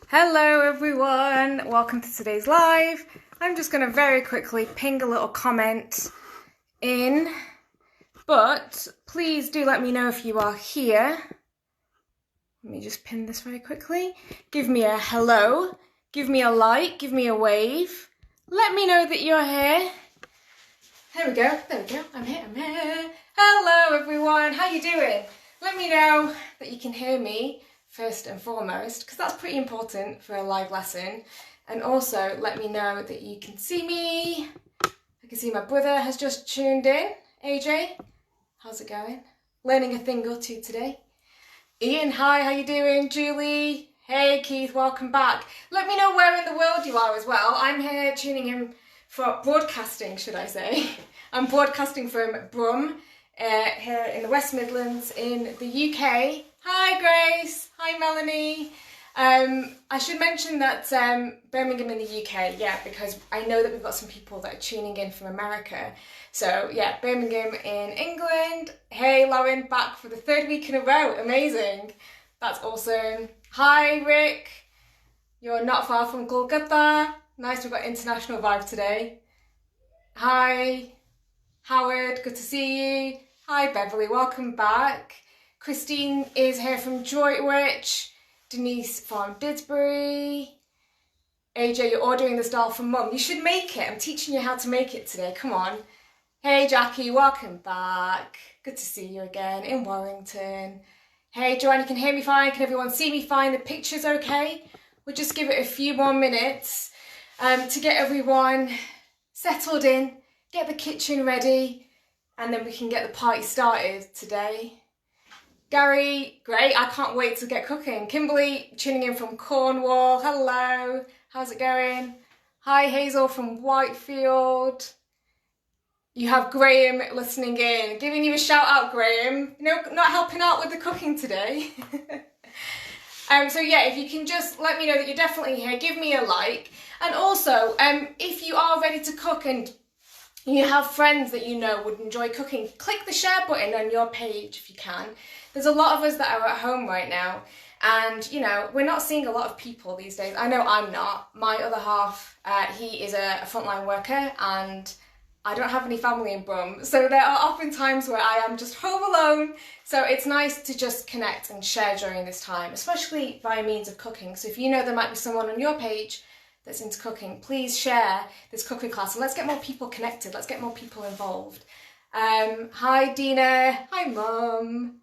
Hello everyone, welcome to today's live. I'm just going to very quickly ping a little comment in, but please do let me know if you are here. Let me just pin this very quickly. Give me a hello, give me a like, give me a wave. Let me know that you're here. There we go, I'm here. Hello everyone, how you doing? Let me know that you can hear me first and foremost, because that's pretty important for a live lesson. And also let me know that you can see me. I can see my brother has just tuned in. AJ, how's it going? Learning a thing or two today. Ian, hi, how you doing? Julie, hey Keith, welcome back. Let me know where in the world you are as well. I'm here tuning in for broadcasting, should I say. I'm broadcasting from Brum, here in the West Midlands in the UK. Hi Grace, hi Melanie. I should mention that Birmingham in the UK, yeah, because I know that we've got some people that are tuning in from America. So yeah, Birmingham in England. Hey Lauren, back for the third week in a row, amazing. That's awesome. Hi Rick, you're not far from Kolkata. Nice, we've got international vibe today. Hi Howard, good to see you. Hi Beverly, welcome back. Christine is here from Droitwich. Denise from Didsbury. AJ, you're ordering this dal from Mum. You should make it. I'm teaching you how to make it today. Come on. Hey Jackie, welcome back. Good to see you again in Warrington. Hey Joanne, you can hear me fine? Can everyone see me fine? The picture's okay? We'll just give it a few more minutes to get everyone settled in, get the kitchen ready, and then we can get the party started today. Gary, great, I can't wait to get cooking. Kimberly, tuning in from Cornwall, hello, how's it going? Hi Hazel from Whitefield. You have Graham listening in, giving you a shout out Graham. No, not helping out with the cooking today. So yeah, if you can just let me know that you're definitely here, give me a like. And also, if you are ready to cook and you have friends that you know would enjoy cooking, click the share button on your page if you can. There's a lot of us that are at home right now, and you know, we're not seeing a lot of people these days. I know I'm not. My other half, he is a frontline worker, and I don't have any family in Brum, so there are often times where I am just home alone. So it's nice to just connect and share during this time, especially via means of cooking. So if you know there might be someone on your page that's into cooking, please share this cookery class and let's get more people connected, let's get more people involved. Hi Dina, hi Mum.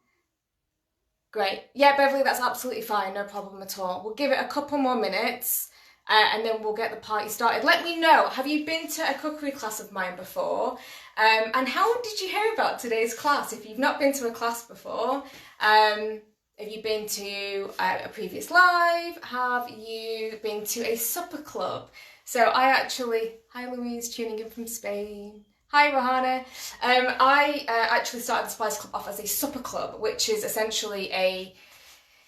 Great, yeah Beverly, that's absolutely fine, no problem at all. We'll give it a couple more minutes and then we'll get the party started. Let me know, have you been to a cookery class of mine before? And how did you hear about today's class? If you've not been to a class before, have you been to a previous live? Have you been to a supper club? So hi Louise, tuning in from Spain. Hi Rohana. I actually started the Spice Club off as a supper club, which is essentially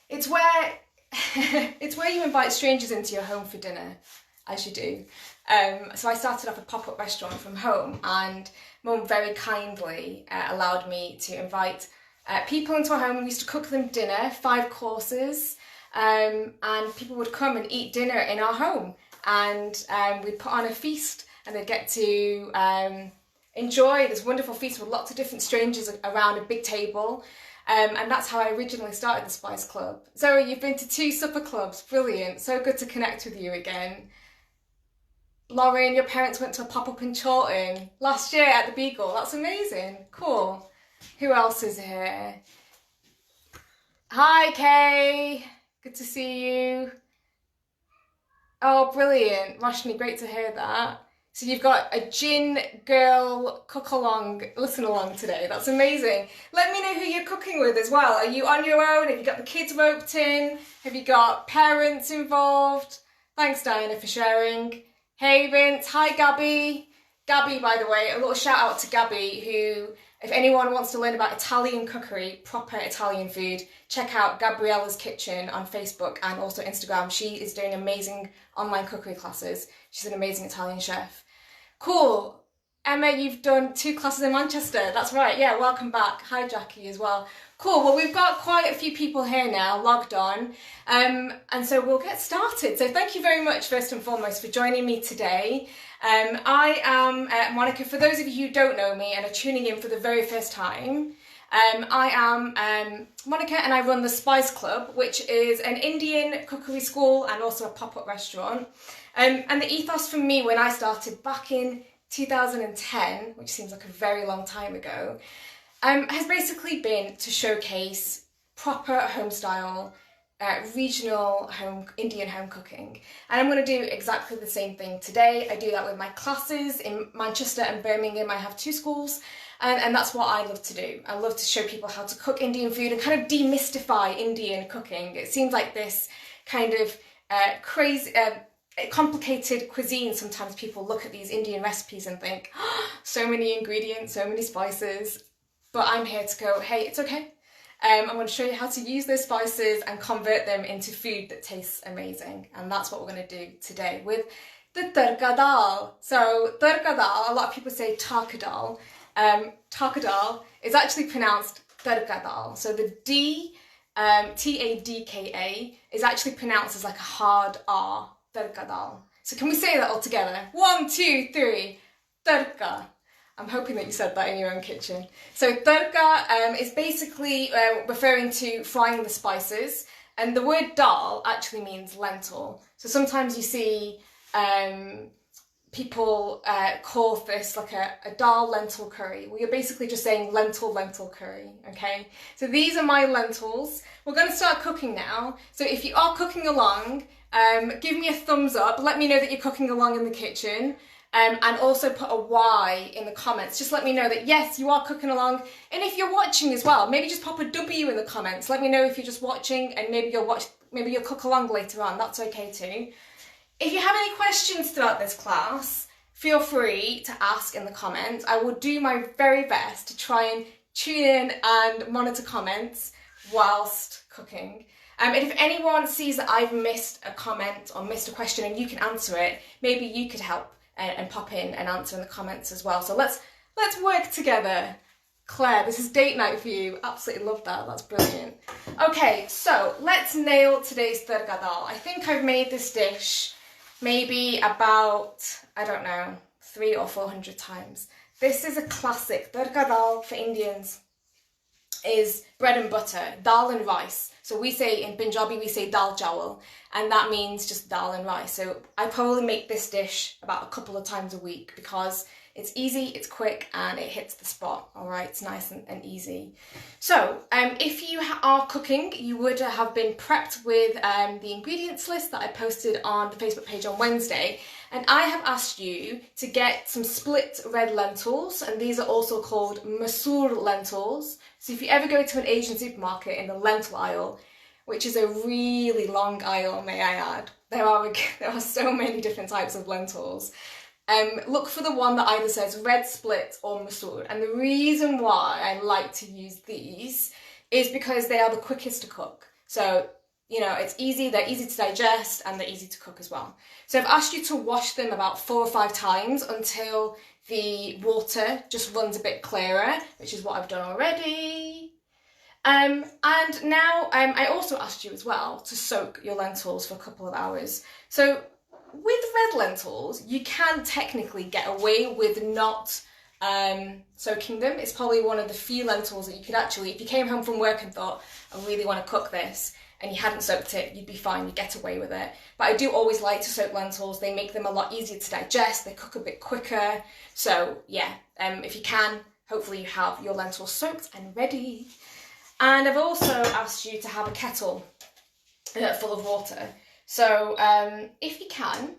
it's where you invite strangers into your home for dinner, as you do. So I started off a pop-up restaurant from home, and Mum very kindly allowed me to invite people into our home. We used to cook them dinner, 5 courses, and people would come and eat dinner in our home, and we'd put on a feast and they'd get to enjoy this wonderful feast with lots of different strangers around a big table. And that's how I originally started the Spice Club. So you've been to 2 supper clubs, brilliant, so good to connect with you again. Lauren, your parents went to a pop-up in Chorlton last year at the Beagle, that's amazing, cool. Who else is here? Hi Kay, good to see you. Oh brilliant, Roshni, great to hear that. So you've got a gin girl listen along today. That's amazing. Let me know who you're cooking with as well. Are you on your own? Have you got the kids roped in? Have you got parents involved? Thanks Diana for sharing. Hey Vince, hi Gabby. Gabby, by the way, a little shout out to Gabby, who, if anyone wants to learn about Italian cookery, proper Italian food, check out Gabriella's Kitchen on Facebook and also Instagram. She is doing amazing online cookery classes. She's an amazing Italian chef. Cool. Emma, you've done 2 classes in Manchester. That's right. Yeah, welcome back. Hi Jackie as well. Cool, well we've got quite a few people here now logged on, and so we'll get started. So thank you very much first and foremost for joining me today. I am Monica. For those of you who don't know me and are tuning in for the very first time, I am Monica and I run the Spice Club, which is an Indian cookery school and also a pop-up restaurant. And the ethos for me when I started back in 2010, which seems like a very long time ago, has basically been to showcase proper home style, regional Indian home cooking. And I'm going to do exactly the same thing today. I do that with my classes in Manchester and Birmingham. I have two schools, and that's what I love to do. I love to show people how to cook Indian food and kind of demystify Indian cooking. It seems like this kind of crazy, complicated cuisine. Sometimes people look at these Indian recipes and think, oh, so many ingredients, so many spices. But I'm here to go, hey, it's okay. I'm going to show you how to use those spices and convert them into food that tastes amazing. And that's what we're going to do today with the Tadka dal. So Tadka dal, a lot of people say Tadka dal. Tadka dal is actually pronounced Tadka dal. So the D, Tadka, is actually pronounced as like a hard R, Tadka dal. So can we say that all together? 1, 2, 3, Tadka. I'm hoping that you said that in your own kitchen. So tadka is basically referring to frying the spices, and the word dal actually means lentil. So sometimes you see people call this like a dal lentil curry. Well, you're basically just saying lentil curry, okay? So these are my lentils. We're going to start cooking now. So if you are cooking along, give me a thumbs up. Let me know that you're cooking along in the kitchen. And also put a Y in the comments. Just let me know that yes, you are cooking along. And if you're watching as well, maybe just pop a W in the comments. Let me know if you're just watching, and maybe you'll cook along later on. That's okay too. If you have any questions throughout this class, feel free to ask in the comments. I will do my very best to try and tune in and monitor comments whilst cooking. And if anyone sees that I've missed a comment or missed a question and you can answer it, maybe you could help and pop in and answer in the comments as well. So let's work together. Claire, this is date night for you. Absolutely love that. That's brilliant. Okay, so let's nail today's Tadka dal. I think I've made this dish maybe about, I don't know, 300 or 400 times. This is a classic. Tadka dal for Indians is bread and butter, dal and rice. So we say, in Punjabi, we say dal chawal, and that means just dal and rice. So I probably make this dish about a couple of times a week because it's easy, it's quick, and it hits the spot, all right? It's nice and easy. So if you are cooking, you would have been prepped with the ingredients list that I posted on the Facebook page on Wednesday. And I have asked you to get some split red lentils, and these are also called masoor lentils. So if you ever go to an Asian supermarket in the lentil aisle, which is a really long aisle, may I add, there are so many different types of lentils. Look for the one that either says red split or masoor. And the reason why I like to use these is because they are the quickest to cook. So, you know, it's easy, they're easy to digest, and they're easy to cook as well. So I've asked you to wash them about 4 or 5 times until the water just runs a bit clearer, which is what I've done already. And now I also asked you as well to soak your lentils for a couple of hours. So with red lentils, you can technically get away with not soaking them. It's probably one of the few lentils that you could actually, if you came home from work and thought, I really want to cook this, and you hadn't soaked it, you'd be fine, you'd get away with it. But I do always like to soak lentils. They make them a lot easier to digest, they cook a bit quicker. So yeah, if you can, hopefully you have your lentils soaked and ready. And I've also asked you to have a kettle full of water. So if you can,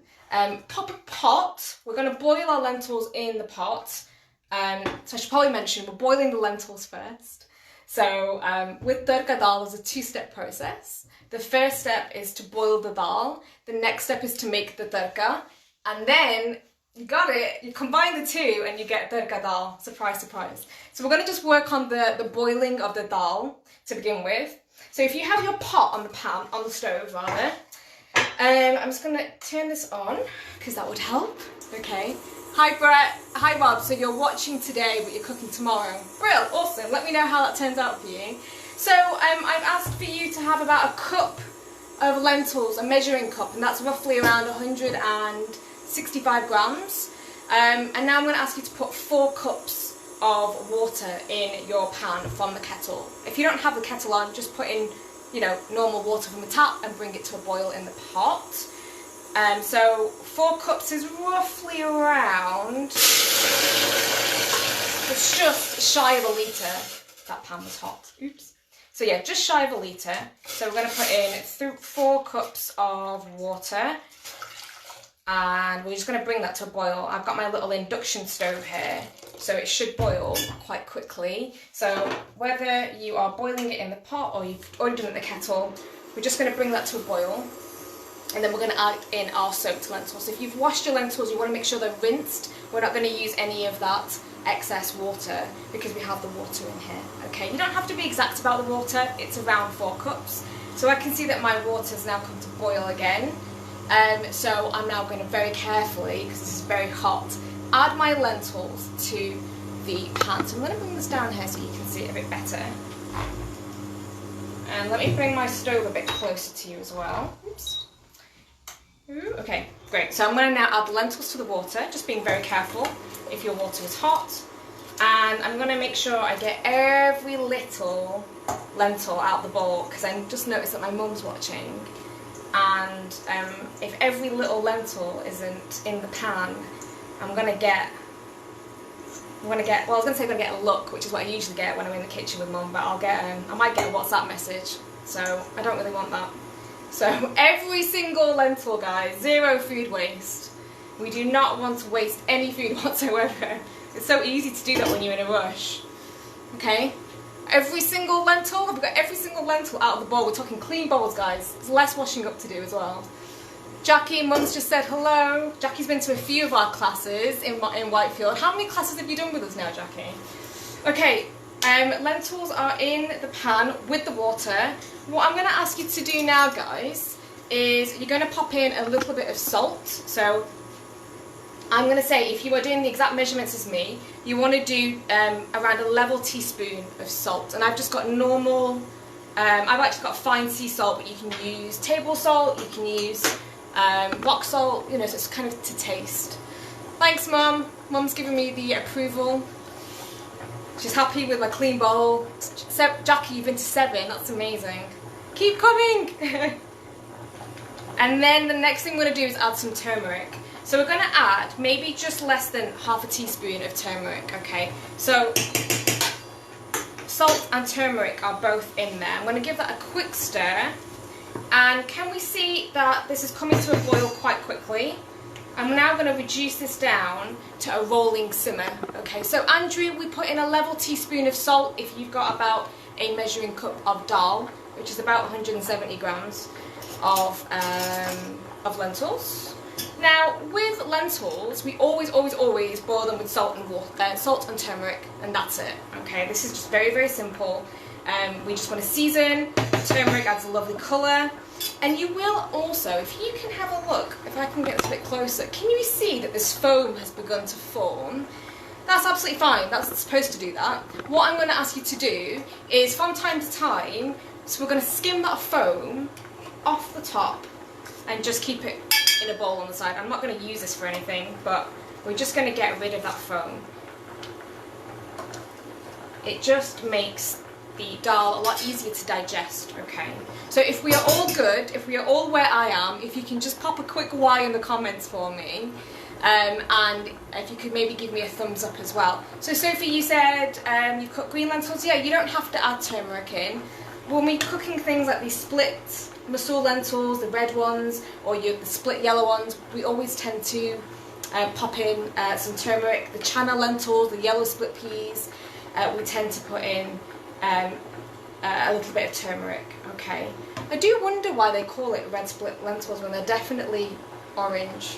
pop a pot. We're going to boil our lentils in the pot. So I should probably mention, we're boiling the lentils first. So with Tadka dal, there's a 2-step process. The first step is to boil the dal. The next step is to make the tadka. And then, you got it, you combine the two and you get Tadka dal. Surprise, surprise. So we're going to just work on the boiling of the dal to begin with. So if you have your pot on the stove rather, I'm just going to turn this on because that would help. Okay. Hi Brett, hi Bob, so you're watching today but you're cooking tomorrow. Brilliant, awesome, let me know how that turns out for you. So I've asked for you to have about a cup of lentils, a measuring cup, and that's roughly around 165 grams. And now I'm going to ask you to put 4 cups of water in your pan from the kettle. If you don't have the kettle on, just put in, you know, normal water from the tap and bring it to a boil in the pot. So 4 cups is roughly around, it's just shy of a litre. That pan was hot. Oops. So yeah, just shy of a litre. So we're going to put in 4 cups of water. And we're just going to bring that to a boil. I've got my little induction stove here, so it should boil quite quickly. So whether you are boiling it in the pot or you've already done it in the kettle, we're just going to bring that to a boil. And then we're going to add in our soaked lentils. So if you've washed your lentils, you want to make sure they're rinsed. We're not going to use any of that excess water because we have the water in here. Okay, you don't have to be exact about the water. It's around 4 cups. So I can see that my water's now come to boil again. So I'm now going to very carefully, because this is very hot, add my lentils to the pan. So I'm going to bring this down here so you can see it a bit better. And let me bring my stove a bit closer to you as well. Oops. Ooh, okay, great. So I'm going to now add the lentils to the water, just being very careful if your water is hot. And I'm going to make sure I get every little lentil out the bowl, because I just noticed that my mum's watching. And if every little lentil isn't in the pan, I'm gonna get well, I was gonna say I'm gonna get a look, which is what I usually get when I'm in the kitchen with Mum, but I might get a WhatsApp message, so I don't really want that. So every single lentil, guys, 0 food waste. We do not want to waste any food whatsoever. It's so easy to do that when you're in a rush. Okay? Every single lentil, we've got every single lentil out of the bowl. We're talking clean bowls, guys. There's less washing up to do as well. Jackie, Mum's just said hello. Jackie's been to a few of our classes in Whitefield. How many classes have you done with us now, Jackie? Okay, lentils are in the pan with the water. What I'm going to ask you to do now, guys, is you're going to pop in a little bit of salt. So I'm going to say, if you are doing the exact measurements as me, you want to do around a level teaspoon of salt. And I've just got normal, I've actually got fine sea salt, but you can use table salt, you can use rock salt, you know, so it's kind of to taste. Thanks, Mum. Mum's giving me the approval. She's happy with my clean bowl. Jackie, you've been to 7, that's amazing. Keep coming! And then the next thing we're going to do is add some turmeric. So we're going to add maybe just less than half a teaspoon of turmeric, okay? So salt and turmeric are both in there. I'm going to give that a quick stir. And can we see that this is coming to a boil quite quickly? I'm now going to reduce this down to a rolling simmer, okay? So Andrew, we put in a level teaspoon of salt if you've got about a measuring cup of dal, which is about 170 grams of lentils. Now, with lentils, we always boil them with salt and water, salt and turmeric, and that's it. Okay, this is just very, very simple. We just want to season. Turmeric adds a lovely colour, and you will also, if you can have a look, if I can get this a bit closer, can you see that this foam has begun to form? That's absolutely fine. That's supposed to do that. What I'm going to ask you to do is, from time to time, so we're going to skim that foam off the top and just keep it in a bowl on the side. I'm not going to use this for anything, but we're just going to get rid of that foam. It just makes the dal a lot easier to digest, okay? So if we are all good, if we are all where I am, if you can just pop a quick Y in the comments for me, and if you could maybe give me a thumbs up as well. So Sophie, you said you've cooked green lentils. Yeah, you don't have to add turmeric in. When we're cooking things like these split Masoor lentils, the red ones, or the split yellow ones, we always tend to pop in some turmeric. The chana lentils, the yellow split peas, we tend to put in a little bit of turmeric, okay? I do wonder why they call it red split lentils when they're definitely orange.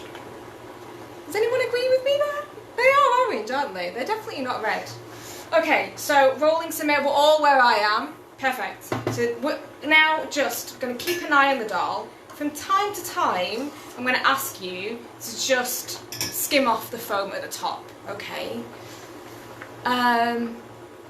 Does anyone agree with me there? They are orange, aren't they? They're definitely not red. Okay, so rolling simmer, we're all where I am. Perfect. So we're now just going to keep an eye on the dal. From time to time, I'm going to ask you to just skim off the foam at the top, okay?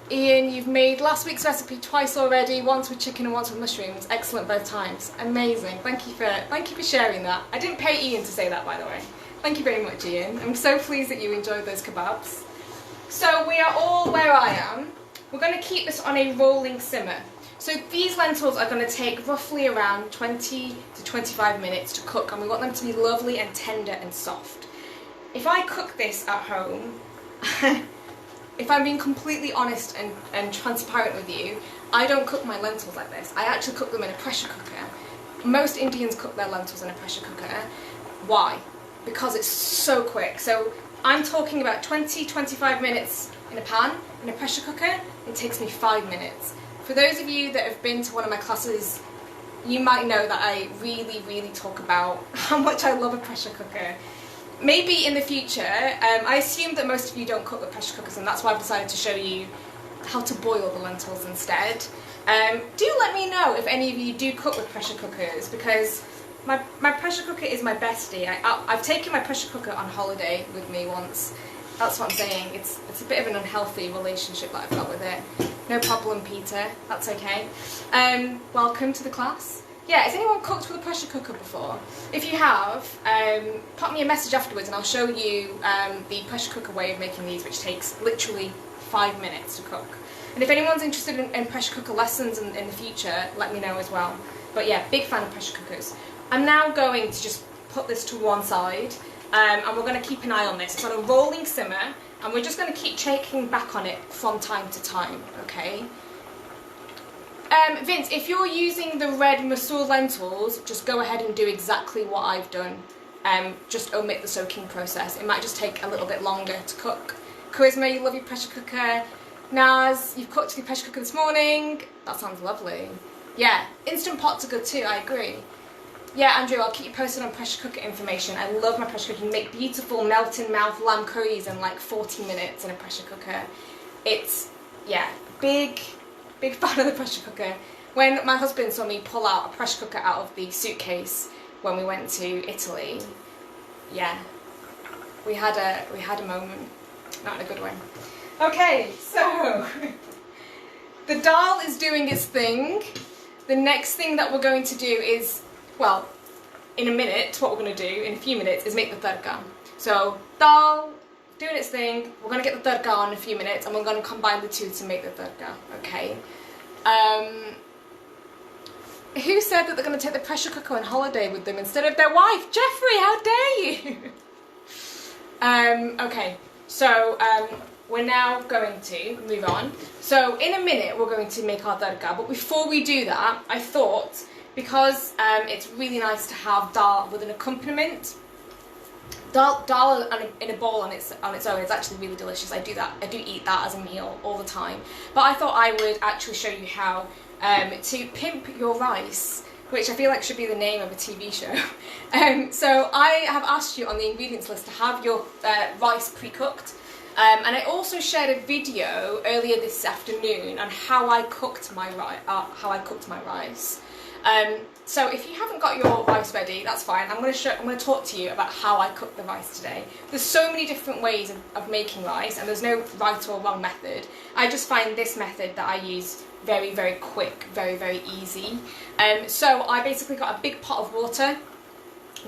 Ian, you've made last week's recipe twice already, once with chicken and once with mushrooms. Excellent both times. Amazing. Thank you for sharing that. I didn't pay Ian to say that, by the way. Thank you very much, Ian. I'm so pleased that you enjoyed those kebabs. So we are all where I am. We're going to keep this on a rolling simmer. So these lentils are going to take roughly around 20 to 25 minutes to cook, and we want them to be lovely and tender and soft. If I cook this at home, if I'm being completely honest and transparent with you, I don't cook my lentils like this. I actually cook them in a pressure cooker. Most Indians cook their lentils in a pressure cooker. Why? Because it's so quick. So I'm talking about 20-25 minutes in a pan, in a pressure cooker. It takes me 5 minutes. For those of you that have been to one of my classes, you might know that I really talk about how much I love a pressure cooker. Maybe in the future, I assume that most of you don't cook with pressure cookers, and that's why I've decided to show you how to boil the lentils instead. Do let me know if any of you do cook with pressure cookers, because my pressure cooker is my bestie. I've taken my pressure cooker on holiday with me once. That's what I'm saying. It's a bit of an unhealthy relationship that I've got with it. No problem, Peter. That's okay. Welcome to the class. Yeah, has anyone cooked with a pressure cooker before? If you have, pop me a message afterwards and I'll show you the pressure cooker way of making these, which takes literally 5 minutes to cook. And if anyone's interested in pressure cooker lessons in the future, let me know as well. But yeah, big fan of pressure cookers. I'm now going to just put this to one side, and we're going to keep an eye on this. It's on a rolling simmer, and we're just going to keep checking back on it from time to time, okay? Vince, if you're using the red masoor lentils, just go ahead and do exactly what I've done. Just omit the soaking process. It might just take a little bit longer to cook. Charisma, you love your pressure cooker. Naz, you've cooked with your pressure cooker this morning. That sounds lovely. Yeah, Instant Pots are good too, I agree. Yeah, Andrew, I'll keep you posted on pressure cooker information. I love my pressure cooker. You can make beautiful melt-in-mouth lamb curries in like 40 minutes in a pressure cooker. It's, yeah, big fan of the pressure cooker. When my husband saw me pull out a pressure cooker out of the suitcase when we went to Italy, yeah, we had a moment, not in a good way. Okay, so the dal is doing its thing. The next thing that we're going to do is, well, in a minute, what we're going to do in a few minutes is make the tadka. So dal doing its thing, we're going to get the tadka on in a few minutes, and we're going to combine the two to make the tadka, okay? Who said that they're going to take the pressure cooker on holiday with them instead of their wife? Jeffrey, how dare you? Okay, so we're now going to move on. So in a minute we're going to make our tadka, but before we do that, I thought, because it's really nice to have dal with an accompaniment. Dal in a bowl on its own is actually really delicious. I do eat that as a meal all the time. But I thought I would actually show you how to pimp your rice, which I feel like should be the name of a TV show. So I have asked you on the ingredients list to have your rice pre-cooked. And I also shared a video earlier this afternoon on how I cooked my rice. So if you haven't got your rice ready, that's fine. I'm going to talk to you about how I cook the rice today. There's so many different ways of making rice, and there's no right or wrong method. I just find this method that I use very quick, very easy. So I basically got a big pot of water,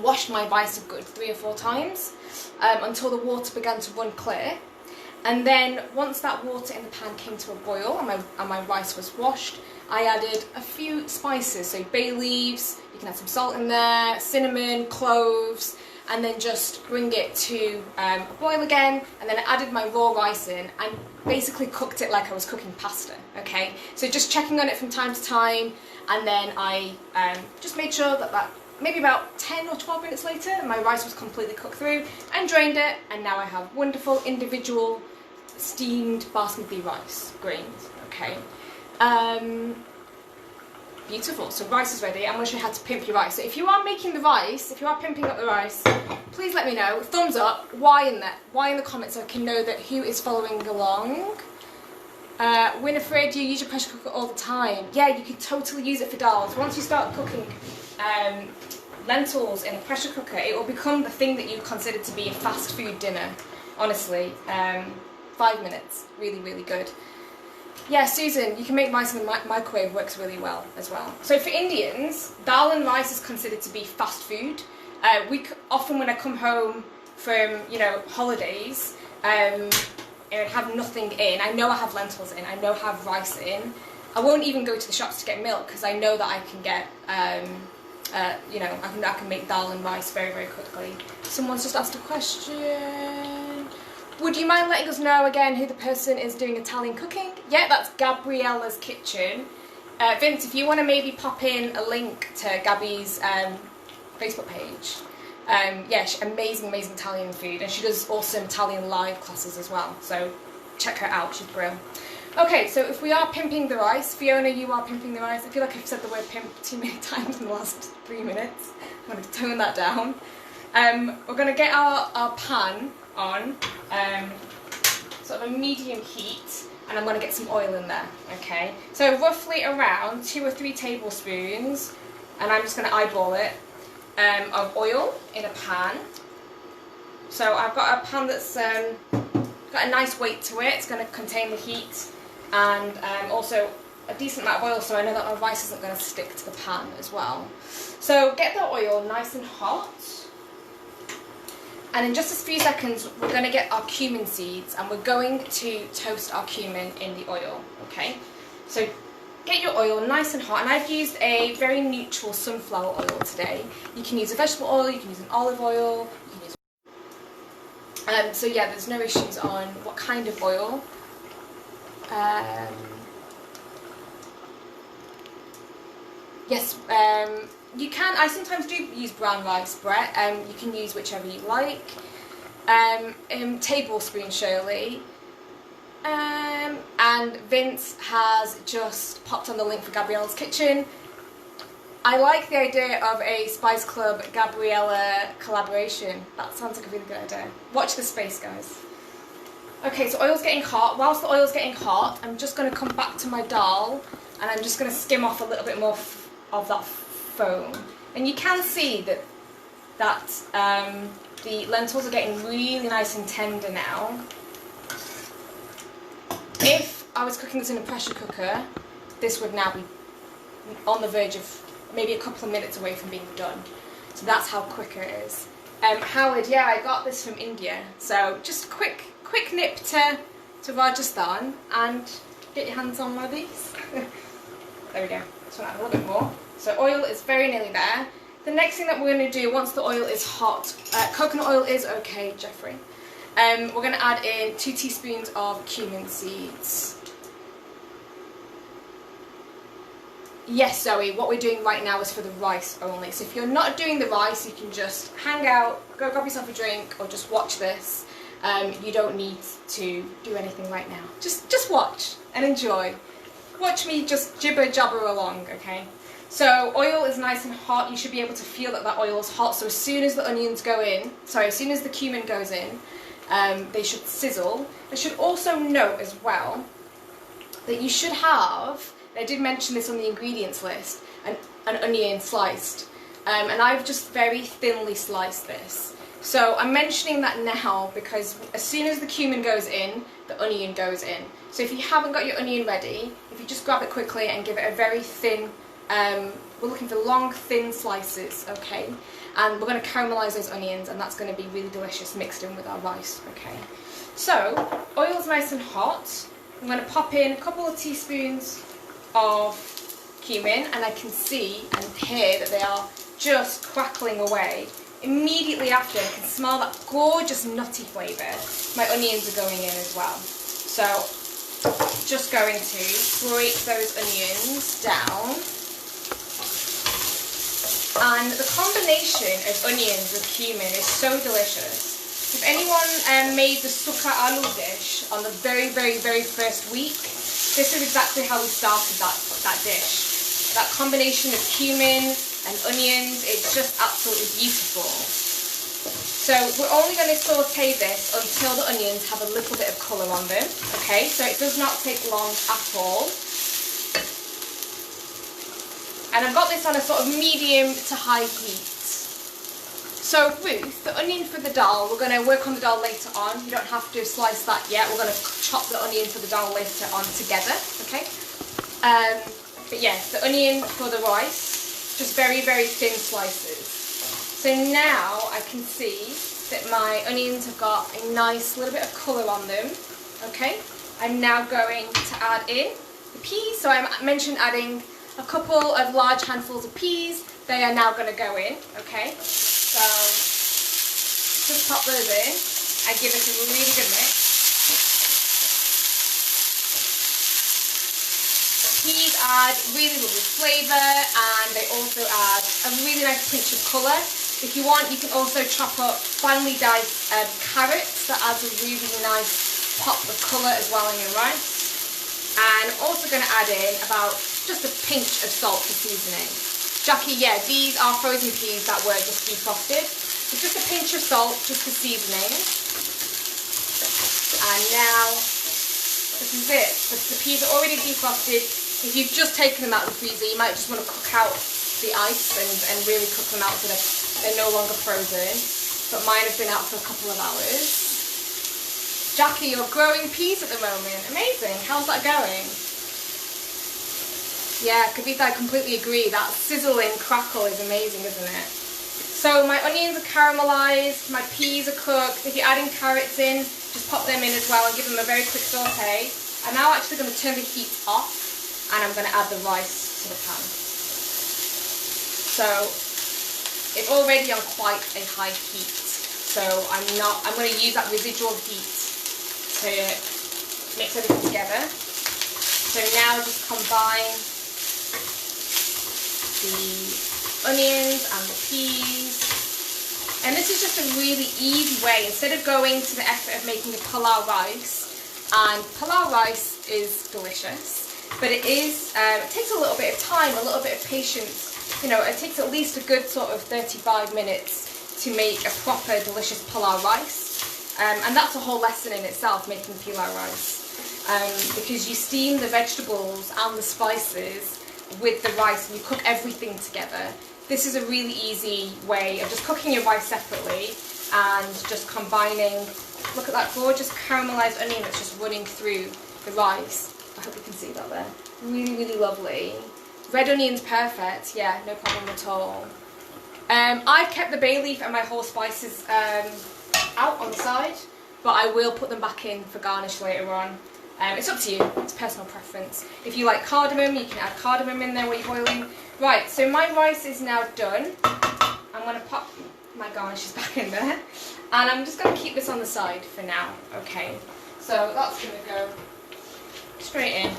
washed my rice a good 3 or 4 times until the water began to run clear. And then once that water in the pan came to a boil and my rice was washed, I added a few spices, so bay leaves, you can add some salt in there, cinnamon, cloves, and then just bring it to a boil again, and then I added my raw rice in and basically cooked it like I was cooking pasta, okay? So just checking on it from time to time, and then I just made sure that maybe about 10 or 12 minutes later, my rice was completely cooked through, and drained it, and now I have wonderful individual steamed basmati rice grains, okay? Beautiful, so rice is ready. I'm going to show you how to pimp your rice. So if you are making the rice, if you are pimping up the rice, please let me know. Thumbs up, why in the comments so I can know that who is following along. Winifred, you use your pressure cooker all the time. Yeah, you can totally use it for dals. Once you start cooking lentils in a pressure cooker, it will become the thing that you consider to be a fast food dinner. Honestly, 5 minutes, really good. Yeah, Susan, you can make rice in the microwave, works really well as well. So for Indians, dal and rice is considered to be fast food. Often when I come home from, holidays, and have nothing in, I know I have lentils in, I know I have rice in. I won't even go to the shops to get milk because I know that I can get, I can make dal and rice very, very quickly. Someone's just asked a question. Would you mind letting us know again who the person is doing Italian cooking? Yeah, that's Gabriella's Kitchen. Vince, if you want to maybe pop in a link to Gabby's Facebook page. Yeah, amazing, amazing Italian food, and she does awesome Italian live classes as well, so check her out, she's brilliant. Okay, so if we are pimping the rice, Fiona, you are pimping the rice. I feel like I've said the word pimp too many times in the last 3 minutes. I'm going to tone that down. We're going to get our pan on sort of a medium heat, and I'm going to get some oil in there, okay? So roughly around 2 or 3 tablespoons, and I'm just going to eyeball it, of oil in a pan. So I've got a pan that's got a nice weight to it. It's going to contain the heat and also a decent amount of oil, so I know that my rice isn't going to stick to the pan as well. So get the oil nice and hot, and in just a few seconds we're going to get our cumin seeds, and we're going to toast our cumin in the oil, okay? So get your oil nice and hot, and I've used a very neutral sunflower oil today. You can use a vegetable oil, you can use an olive oil, you can use so yeah, there's no issues on what kind of oil. Yes, you can. I sometimes do use brown rice, Brett. You can use whichever you like. Tablespoon Shirley. And Vince has just popped on the link for Gabriella's Kitchen. I like the idea of a Spice Club Gabriella collaboration. That sounds like a really good idea. Watch the space, guys. Okay, so oil's getting hot. Whilst the oil's getting hot, I'm just going to come back to my dal, and I'm just going to skim off a little bit more of that foam. And you can see that the lentils are getting really nice and tender now. If I was cooking this in a pressure cooker, this would now be on the verge of maybe a couple of minutes away from being done. So that's how quick it is. Howard, yeah, I got this from India. So just quick nip to Rajasthan and get your hands on one of these. There we go. Just want to add a little bit more. So oil is very nearly there. The next thing that we're going to do once the oil is hot, coconut oil is okay, Jeffrey. We're going to add in 2 teaspoons of cumin seeds. Yes, Zoe, what we're doing right now is for the rice only. So if you're not doing the rice, you can just hang out, go grab yourself a drink, or just watch this. You don't need to do anything right now. Just watch and enjoy. Watch me just jibber jabber along, okay? So oil is nice and hot. You should be able to feel that oil is hot. So as soon as the onions go in, as soon as the cumin goes in, they should sizzle. I should also note as well that you should have, I did mention this on the ingredients list, an onion sliced. And I've just very thinly sliced this. So I'm mentioning that now because as soon as the cumin goes in, the onion goes in. So if you haven't got your onion ready, if you just grab it quickly and give it a very thin, we're looking for long, thin slices, okay? And we're going to caramelise those onions, and that's going to be really delicious mixed in with our rice, okay? So, oil's nice and hot. I'm going to pop in a couple of teaspoons of cumin, and I can see and hear that they are just crackling away. Immediately after, I can smell that gorgeous nutty flavour. My onions are going in as well. So, just going to break those onions down. And the combination of onions with cumin is so delicious. If anyone made the sukha aloo dish on the very, very, very first week, this is exactly how we started that dish. That combination of cumin and onions, it's just absolutely beautiful. So we're only going to saute this until the onions have a little bit of colour on them, okay? So it does not take long at all. And I've got this on a sort of medium to high heat. So Ruth, the onion for the dal, we're going to work on the dal later on. You don't have to slice that yet. We're going to chop the onion for the dal later on together, okay? But yeah, the onion for the rice, just very, very thin slices. So now I can see that my onions have got a nice little bit of colour on them, okay? I'm now going to add in the peas. So I mentioned adding a couple of large handfuls of peas. They are now going to go in, okay? So just pop those in and give it a really good mix. Peas add really lovely flavour, and they also add a really nice pinch of colour. If you want, you can also chop up finely diced carrots. That adds a really nice pop of colour as well in your rice. And also going to add in about just a pinch of salt for seasoning. Jackie, yeah, these are frozen peas that were just defrosted. So just a pinch of salt just for seasoning. And now, this is it. The peas are already defrosted. If you've just taken them out of the freezer, you might just want to cook out the ice and really cook them out so that they're no longer frozen. But mine have been out for a couple of hours. Jackie, you're growing peas at the moment. Amazing. How's that going? Yeah, Kavita, I completely agree. That sizzling crackle is amazing, isn't it? So my onions are caramelised, my peas are cooked. If you're adding carrots in, just pop them in as well and give them a very quick saute. I'm now actually going to turn the heat off, and I'm going to add the rice to the pan. So it's already on quite a high heat. So I'm going to use that residual heat to mix everything together. So now just combine the onions and the peas. And this is just a really easy way, instead of going to the effort of making a pilau rice, and pilau rice is delicious, but it takes a little bit of time, a little bit of patience. You know, it takes at least a good sort of 35 minutes to make a proper delicious pilau rice. And that's a whole lesson in itself, making pilau rice. Because you steam the vegetables and the spices with the rice and you cook everything together. This is a really easy way of just cooking your rice separately and just combining. Look at that gorgeous caramelised onion that's just running through the rice. I hope you can see that there. Really, really lovely. Red onion's perfect. Yeah, no problem at all. I've kept the bay leaf and my whole spices out on the side, but I will put them back in for garnish later on. It's up to you, it's personal preference. If you like cardamom, you can add cardamom in there while you're boiling. Right, so my rice is now done. I'm going to pop my garnishes back in there. And I'm just going to keep this on the side for now, okay? So that's going to go straight in.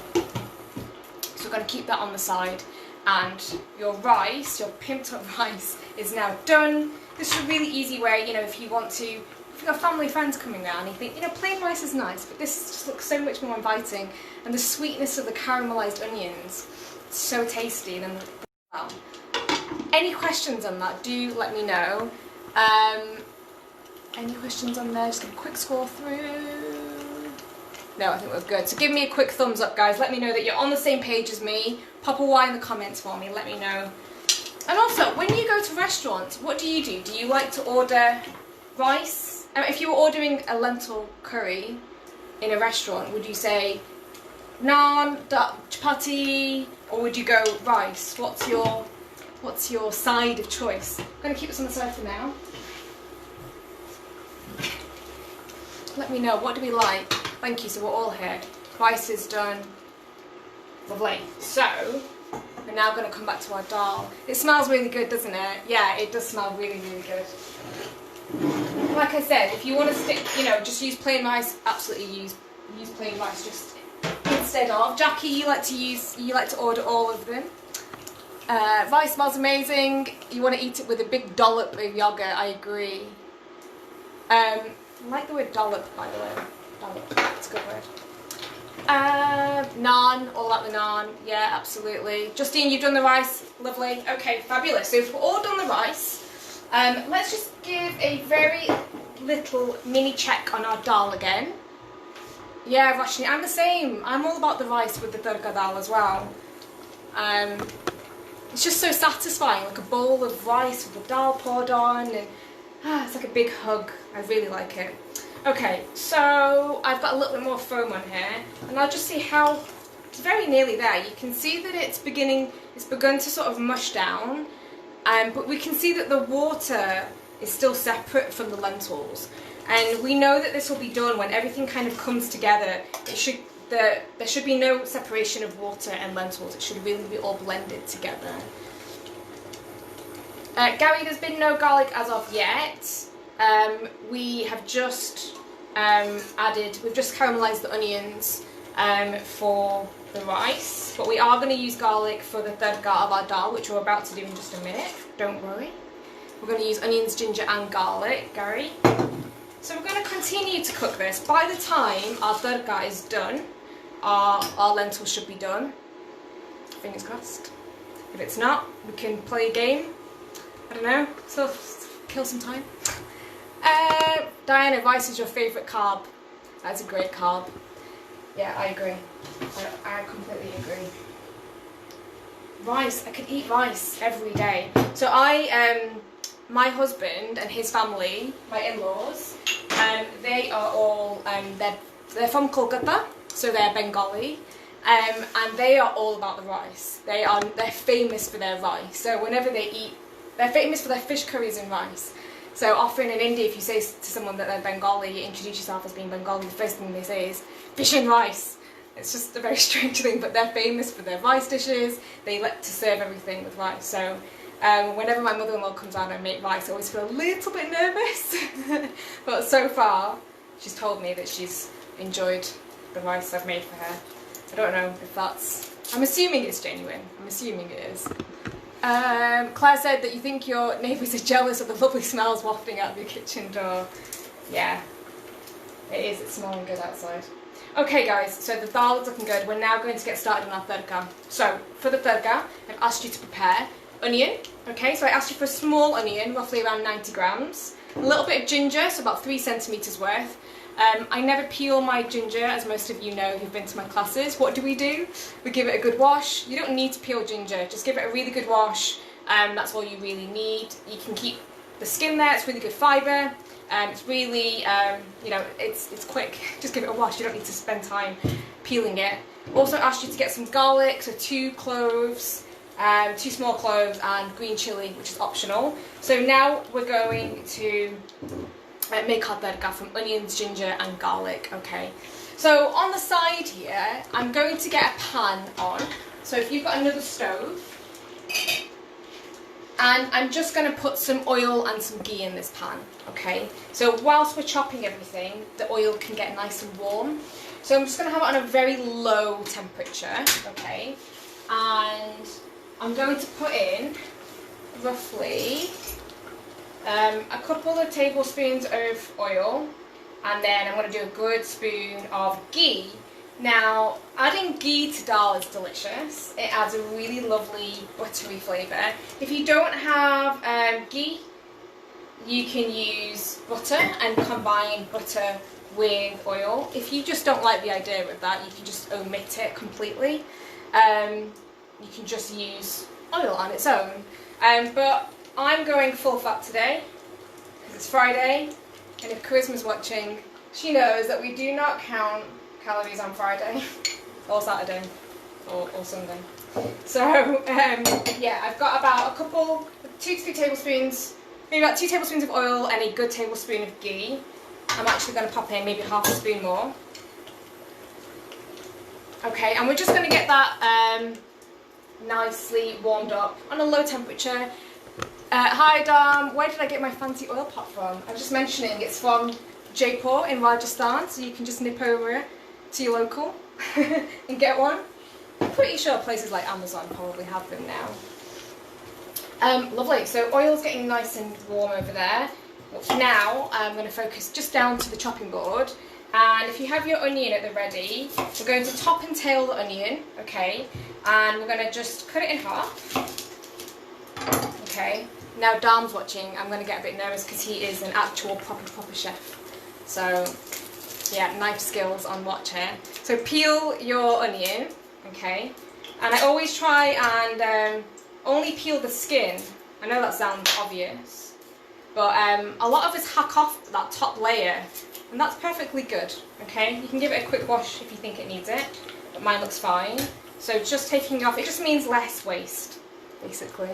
So we're going to keep that on the side. And your rice, your pimped up rice, is now done. This is a really easy way, you know, if you want to, if you've got family friends coming round and you think, you know, plain rice is nice, but this just looks so much more inviting. And the sweetness of the caramelised onions, it's so tasty. And then, well, any questions on that, do let me know. Any questions on there? Just give a quick scroll through. No, I think we're good. So give me a quick thumbs up, guys. Let me know that you're on the same page as me. Pop a Y in the comments for me. Let me know. And also, when you go to restaurants, what do? Do you like to order rice? If you were ordering a lentil curry in a restaurant, would you say naan, chapati, or would you go rice? What's your side of choice? I'm going to keep this on the side for now. Let me know, what do we like? Thank you, so we're all here. Rice is done. Lovely. So, we're now going to come back to our dal. It smells really good, doesn't it? Yeah, it does smell really, really good. Like I said, if you want to stick, you know, just use plain rice, absolutely use plain rice just instead of. Jackie, you like to order all of them. Rice smells amazing. You want to eat it with a big dollop of yogurt, I agree. I like the word dollop, by the way. Dollop, that's a good word. Naan, all about the naan. Yeah, absolutely. Justine, you've done the rice. Lovely. Okay, fabulous. So if we're all done the rice, let's just give a very little mini check on our dal again. Yeah, Roshni, I'm the same. I'm all about the rice with the Tadka dal as well. It's just so satisfying, like a bowl of rice with the dal poured on, and It's like a big hug. I really like it. Okay, so I've got a little bit more foam on here, and I'll just see how, it's very nearly there. You can see that it's begun to sort of mush down, but we can see that the water is still separate from the lentils. And we know that this will be done when everything kind of comes together. There should be no separation of water and lentils. It should really be all blended together. Gary, there's been no garlic as of yet. We have just we've just caramelised the onions for the rice, but we are going to use garlic for the tadka of our dal, which we're about to do in just a minute. Don't worry. We're going to use onions, ginger and garlic, Gary. So we're going to continue to cook this. By the time our tadka is done, our lentils should be done. Fingers crossed. If it's not, we can play a game. I don't know, so kill some time. Diana, rice is your favourite carb. That's a great carb. Yeah, I agree. I completely agree. Rice, I could eat rice every day. So my husband and his family, my in-laws, they are all, they're from Kolkata, so they're Bengali, and they are all about the rice. They're famous for their rice. So whenever they eat, they're famous for their fish curries and rice. So often in India, if you say to someone that they're Bengali, you introduce yourself as being Bengali, the first thing they say is fish and rice. It's just a very strange thing, but they're famous for their rice dishes. They like to serve everything with rice. So whenever my mother-in-law comes out and make rice, I always feel a little bit nervous. But so far, she's told me that she's enjoyed the rice I've made for her. I don't know if that's... I'm assuming it's genuine. I'm assuming it is. Claire said that you think your neighbours are jealous of the lovely smells wafting out of your kitchen door. Yeah, it is. It's smelling good outside. Okay guys, so the dal is looking good. We're now going to get started on our tadka. So for the tadka, I've asked you to prepare onion. Okay, so I asked you for a small onion, roughly around 90 grams. A little bit of ginger, so about 3 centimetres worth. I never peel my ginger, as most of you know who've been to my classes. What do? We give it a good wash. You don't need to peel ginger, just give it a really good wash. That's all you really need. You can keep the skin there, it's really good fibre. It's really, you know, it's quick. Just give it a wash, you don't need to spend time peeling it. Also asked you to get some garlic, so 2 cloves, 2 small cloves and green chilli, which is optional. So now we're going to make our tadka from onions, ginger and garlic, okay. So on the side here, I'm going to get a pan on. So if you've got another stove, and I'm just going to put some oil and some ghee in this pan, okay. So whilst we're chopping everything, the oil can get nice and warm. So I'm just going to have it on a very low temperature, okay. And I'm going to put in roughly a couple of tablespoons of oil, and then I'm going to do a good spoon of ghee. Now, adding ghee to dal is delicious. It adds a really lovely buttery flavour. If you don't have ghee, you can use butter and combine butter with oil. If you just don't like the idea of that, you can just omit it completely. You can just use oil on its own. But I'm going full fat today, because it's Friday, and if Charisma's watching, she knows that we do not count calories on Friday, or Saturday, or Sunday. So, yeah, I've got about 2 to 3 tablespoons, maybe about 2 tablespoons of oil and a good tablespoon of ghee. I'm actually going to pop in maybe half a spoon more. Okay, and we're just going to get that nicely warmed up on a low temperature. Hi Dom, where did I get my fancy oil pot from? I was just mentioning it's from Jaipur in Rajasthan, so you can just nip over to your local and get one. I'm pretty sure places like Amazon probably have them now. Lovely, so oil's getting nice and warm over there. Now I'm going to focus just down to the chopping board, and if you have your onion at the ready, we're going to top and tail the onion, okay, and we're going to just cut it in half, okay. Now Dom's watching, I'm going to get a bit nervous because he is an actual proper chef, so yeah, knife skills on watch here. So peel your onion, okay, and I always try and only peel the skin. I know that sounds obvious, but a lot of us hack off that top layer, and that's perfectly good, okay? You can give it a quick wash if you think it needs it, but mine looks fine. So just taking it off, it just means less waste, basically.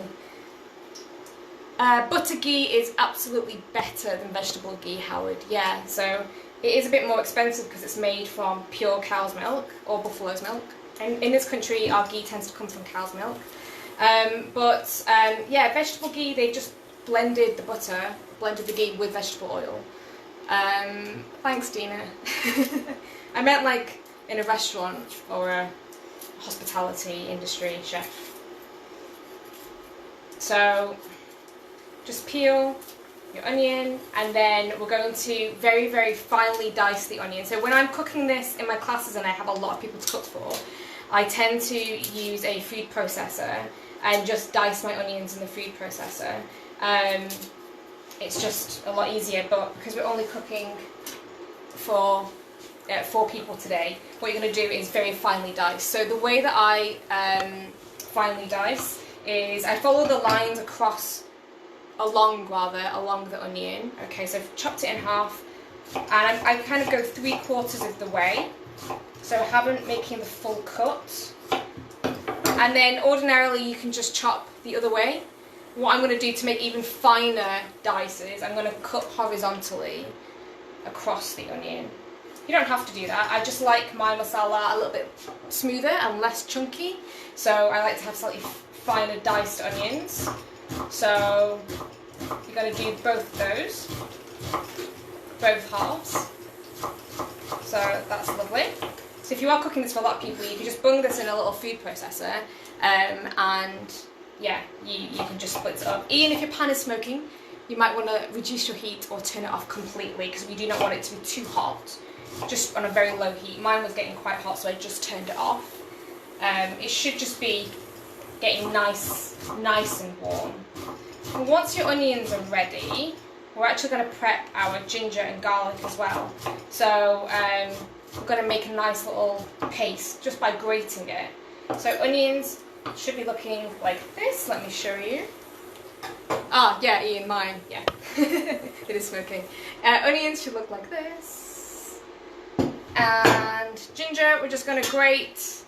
Butter ghee is absolutely better than vegetable ghee, Howard. Yeah, so it is a bit more expensive because it's made from pure cow's milk or buffalo's milk. And in this country, our ghee tends to come from cow's milk. Yeah, vegetable ghee, they just blended the butter, blended the ghee with vegetable oil. Thanks, Dina. I meant like in a restaurant or a hospitality industry chef. So just peel your onion, and then we're going to very, very finely dice the onion. So when I'm cooking this in my classes and I have a lot of people to cook for, I tend to use a food processor and just dice my onions in the food processor. It's just a lot easier, but because we're only cooking for 4 people today, what you're going to do is very finely dice. So the way that I finely dice is I follow the lines along the onion. Okay, so I've chopped it in half, and I kind of go 3/4 of the way, so I haven't making the full cut. And then ordinarily you can just chop the other way. What I'm going to do to make even finer dices, I'm going to cut horizontally across the onion. You don't have to do that. I just like my masala a little bit smoother and less chunky, so I like to have slightly finer diced onions. So you're going to do both of those, both halves. So that's lovely. So if you are cooking this for a lot of people, you can just bung this in a little food processor, and yeah, you can just split it up. Even if your pan is smoking, you might want to reduce your heat or turn it off completely, because we do not want it to be too hot, just on a very low heat. Mine was getting quite hot, so I just turned it off. It should just be getting nice and warm. And once your onions are ready, we're actually going to prep our ginger and garlic as well. So we're going to make a nice little paste just by grating it. So onions should be looking like this. Let me show you. Ah, yeah, Ian, mine. Yeah, it is smoking. Onions should look like this. And ginger, we're just going to grate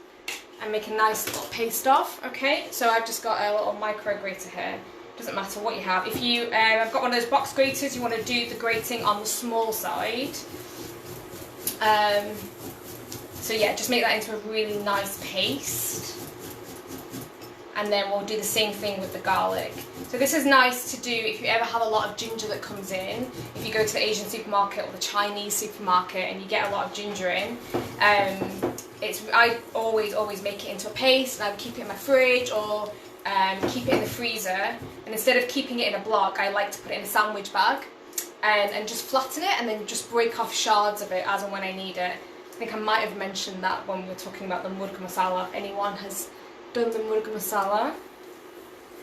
and make a nice little paste of. Okay, so I've just got a little micro grater here. Doesn't matter what you have. If you, I've got one of those box graters, you want to do the grating on the small side. So yeah, just make that into a really nice paste. And then we'll do the same thing with the garlic. So this is nice to do if you ever have a lot of ginger that comes in. If you go to the Asian supermarket or the Chinese supermarket and you get a lot of ginger in, I always make it into a paste, and I would keep it in my fridge or keep it in the freezer. And instead of keeping it in a block, I like to put it in a sandwich bag and just flatten it, and then just break off shards of it as and when I need it. I think I might have mentioned that when we were talking about the murg masala, if anyone has done the murg masala.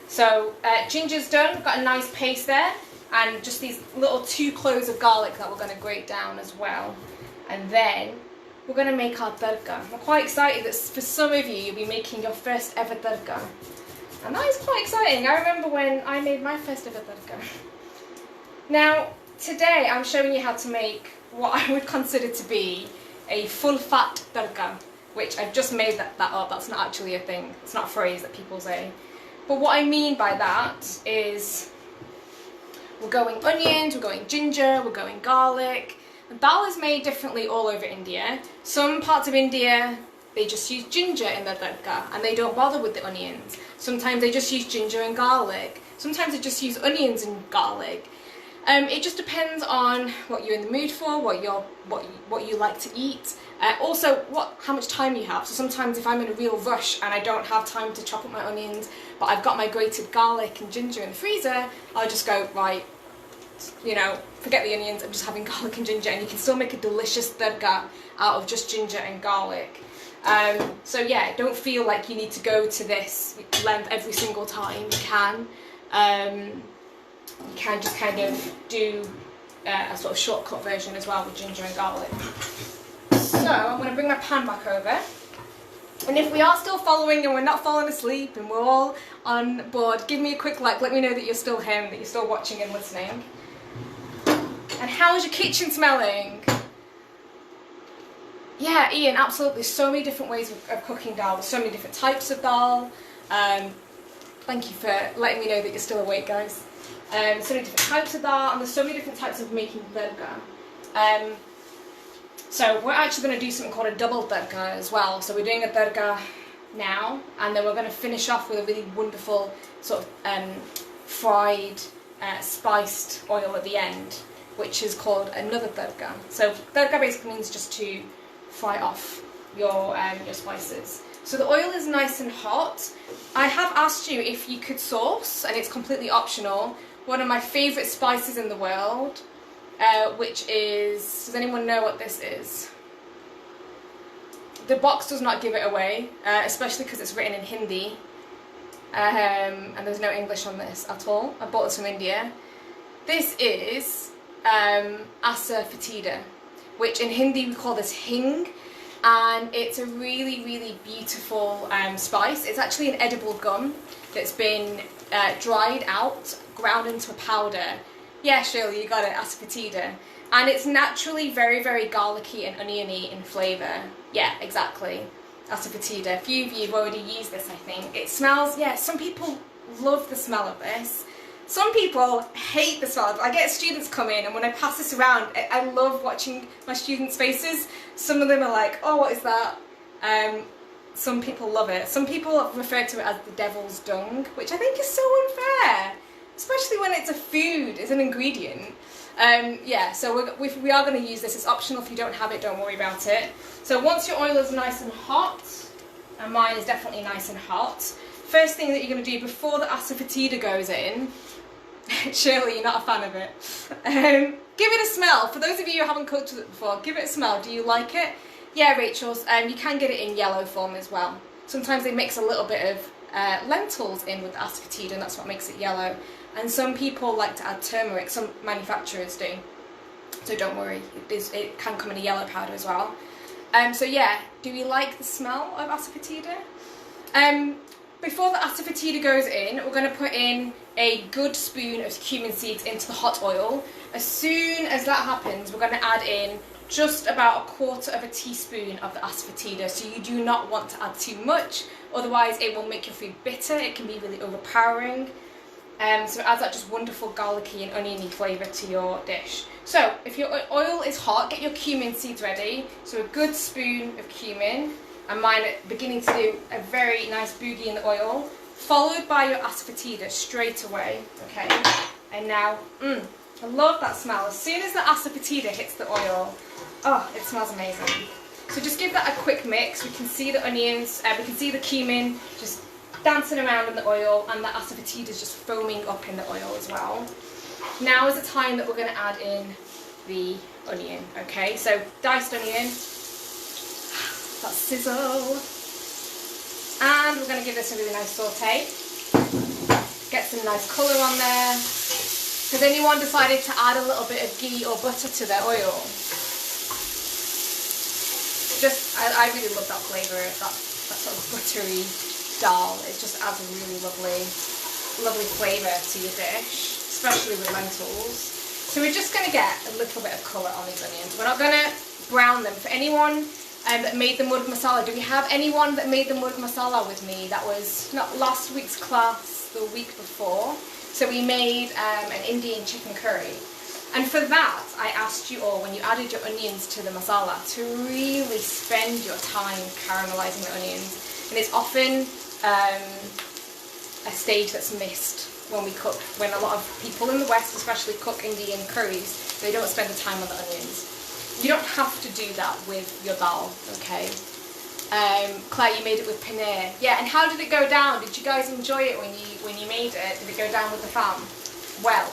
So ginger's done, got a nice paste there, and just these little 2 cloves of garlic that we're going to grate down as well. And then we're going to make our tadka. I'm quite excited that for some of you, you'll be making your first ever tadka. And that is quite exciting. I remember when I made my first ever tadka. Now, today I'm showing you how to make what I would consider to be a full fat tadka, which I've just made that up. That's not actually a thing. It's not a phrase that people say. But what I mean by that is we're going onions, we're going ginger, we're going garlic. The dal is made differently all over India. Some parts of India, they just use ginger in their tadka and they don't bother with the onions. Sometimes they just use ginger and garlic. Sometimes they just use onions and garlic. It just depends on what you're in the mood for, what you like to eat. Also, how much time you have. So sometimes if I'm in a real rush and I don't have time to chop up my onions, but I've got my grated garlic and ginger in the freezer, I'll just go, right, you know, forget the onions, I'm just having garlic and ginger, and you can still make a delicious tadka out of just ginger and garlic. So yeah, don't feel like you need to go to this length every single time. You can. You can just kind of do a sort of shortcut version as well with ginger and garlic. So I'm going to bring my pan back over, And if we are still following and we're not falling asleep and we're all on board, give me a quick like, let me know that you're still here and that you're still watching and listening. And how's your kitchen smelling? Yeah, Ian, absolutely. So many different ways of cooking dal. There's so many different types of dal. Thank you for letting me know that you're still awake, guys. So many different types of dal, and there's so many different types of making tadka. So we're actually going to do something called a double tadka as well. So we're doing a tadka now, and then we're going to finish off with a really wonderful sort of fried, spiced oil at the end, which is called another tadka. So tadka basically means just to fry off your spices. So the oil is nice and hot. I have asked you if you could source, and it's completely optional, one of my favourite spices in the world, which is, does anyone know what this is? The box does not give it away, especially because it's written in Hindi, and there's no English on this at all. I bought this from India. This is asafoetida, which in Hindi we call this hing, and it's a really, really beautiful spice. It's actually an edible gum that's been dried out, ground into a powder. Yeah, Shirley, you got it, asafoetida. And it's naturally very, very garlicky and oniony in flavour. Yeah, exactly, asafoetida. A few of you have already used this, I think. It smells, yeah, some people love the smell of this. Some people hate the smell. I get students come in, and when I pass this around, I love watching my students' faces. Some of them are like, oh, what is that? Some people love it. Some people refer to it as the devil's dung, which I think is so unfair, especially when it's a food, it's an ingredient. Yeah, so we are going to use this. It's optional. If you don't have it, don't worry about it. So once your oil is nice and hot, and mine is definitely nice and hot, first thing that you're going to do before the asafoetida goes in, Shirley, you're not a fan of it. Give it a smell. For those of you who haven't cooked with it before, give it a smell. Do you like it? Yeah, Rachel, you can get it in yellow form as well. Sometimes they mix a little bit of lentils in with the asafoetida, and that's what makes it yellow. And some people like to add turmeric, some manufacturers do. So don't worry, it can come in a yellow powder as well. So yeah, do we like the smell of asafoetida? Before the asafoetida goes in, we're going to put in a good spoon of cumin seeds into the hot oil. As soon as that happens, we're going to add in just about 1/4 teaspoon of the asafoetida. So you do not want to add too much, otherwise it will make your food bitter. It can be really overpowering. So it adds that just wonderful garlicky and oniony flavour to your dish. So if your oil is hot, get your cumin seeds ready. So a good spoon of cumin, and mine are beginning to do a very nice boogie in the oil, followed by your asafoetida straight away, okay? And now, I love that smell. As soon as the asafoetida hits the oil, oh, it smells amazing. So just give that a quick mix. We can see the onions, we can see the cumin just dancing around in the oil, and the asafoetida is just foaming up in the oil as well. Now is the time that we're going to add in the onion, okay? So diced onion, that sizzle, and we're going to give this a really nice saute. Get some nice colour on there. Has anyone decided to add a little bit of ghee or butter to their oil? Just, I really love that flavour, that sort of buttery dal. It just adds a really lovely flavour to your dish, especially with lentils. So we're just going to get a little bit of colour on these onions. We're not going to brown them. For anyone that made the mud masala, do we have anyone that made the mud masala with me? That was not last week's class, the week before. So we made an Indian chicken curry. And for that, I asked you all, when you added your onions to the masala, to really spend your time caramelising the onions. And it's often a stage that's missed when we cook. When a lot of people in the West especially cook Indian curries, they don't spend the time on the onions. You don't have to do that with your dal, okay? Claire, you made it with paneer. Yeah, and how did it go down? Did you guys enjoy it when you made it? Did it go down with the fam? Well,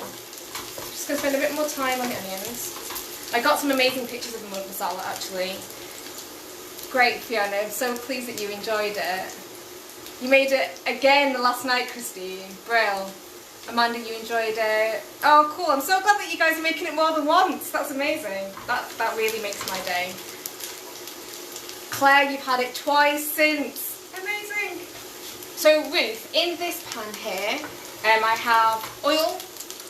just going to spend a bit more time on the onions. I got some amazing pictures of the mud masala actually. Great, Fiona, I'm so pleased that you enjoyed it. You made it again last night, Christine. Brill. Amanda, you enjoyed it. Oh, cool. I'm so glad that you guys are making it more than once. That's amazing. That really makes my day. Claire, you've had it twice since. Amazing. So Ruth, in this pan here, I have oil,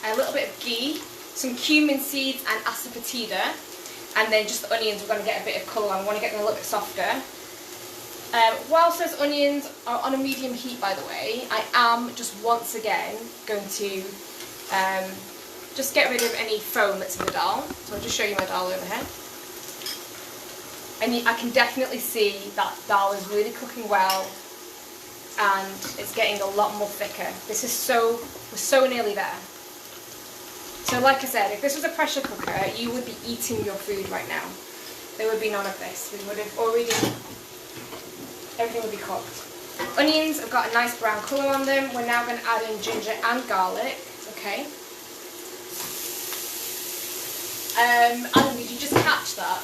a little bit of ghee, some cumin seeds and asafoetida, and then just the onions. We're going to get a bit of colour on. We want to get them a little bit softer. Whilst those onions are on a medium heat, by the way, I am just once again going to just get rid of any foam that's in the dal. So I'll just show you my dal over here. And I can definitely see that dal is really cooking well, and it's getting a lot more thicker. We're so nearly there. So like I said, if this was a pressure cooker, you would be eating your food right now. There would be none of this. We would have already, everything would be cooked. Onions have got a nice brown colour on them. We're now going to add in ginger and garlic, okay? Alan, did you just catch that?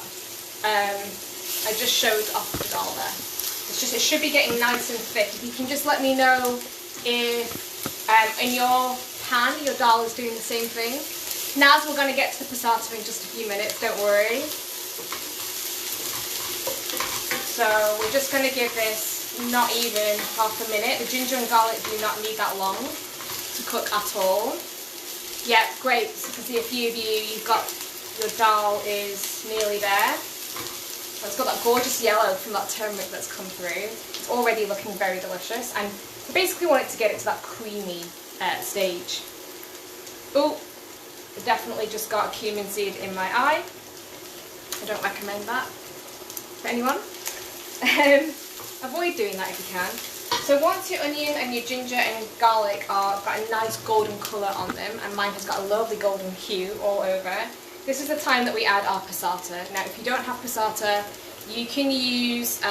I just showed off the dal there. It should be getting nice and thick. If you can just let me know if in your pan your dal is doing the same thing. Naz, we're going to get to the passata in just a few minutes, don't worry. So we're just going to give this not even half a minute. The ginger and garlic do not need that long to cook at all. Yeah, great. So I can see a few of you, you've got your dal is nearly there. It's got that gorgeous yellow from that turmeric that's come through. It's already looking very delicious, and I basically want it to get it to that creamy stage. Oh, I definitely just got a cumin seed in my eye. I don't recommend that for anyone. Avoid doing that if you can. So once your onion and your ginger and garlic are got a nice golden colour on them, and mine has got a lovely golden hue all over, this is the time that we add our passata. Now if you don't have passata, you can use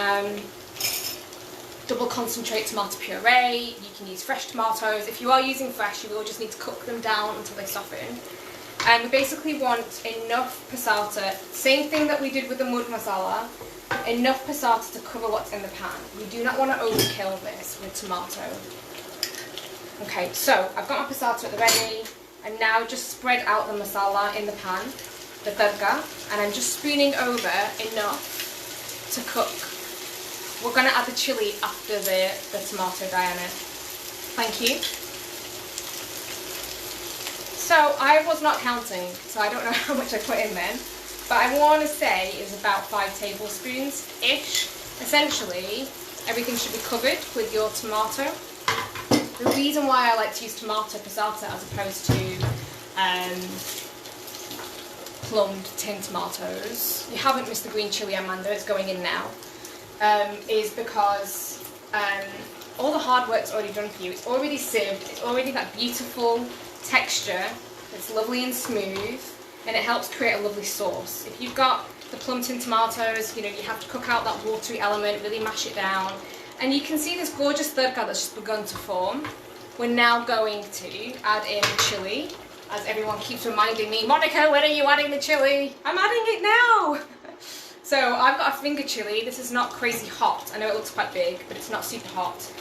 double concentrate tomato puree, you can use fresh tomatoes. If you are using fresh, you will just need to cook them down until they soften. And we basically want enough passata, same thing that we did with the mud masala, enough passata to cover what's in the pan. We do not want to overkill this with tomato. Okay, so I've got my passata at the ready, and now just spread out the masala in the pan, the tadka, and I'm just spooning over enough to cook. We're going to add the chilli after the tomato, Diana. Thank you. So I was not counting, so I don't know how much I put in then, but I want to say is about 5 tablespoons-ish. Essentially, everything should be covered with your tomato. The reason why I like to use tomato passata as opposed to plumbed tin tomatoes, you haven't missed the green chilli, Amanda, it's going in now, is because all the hard work's already done for you. It's already sieved, it's already that beautiful texture, it's lovely and smooth, and it helps create a lovely sauce. If you've got the plumbed tin tomatoes, you know, you have to cook out that watery element, really mash it down. And you can see this gorgeous tadka that's just begun to form. We're now going to add in the chilli, as everyone keeps reminding me, Monica, when are you adding the chilli? I'm adding it now! So I've got a finger chilli. This is not crazy hot. I know it looks quite big, but it's not super hot.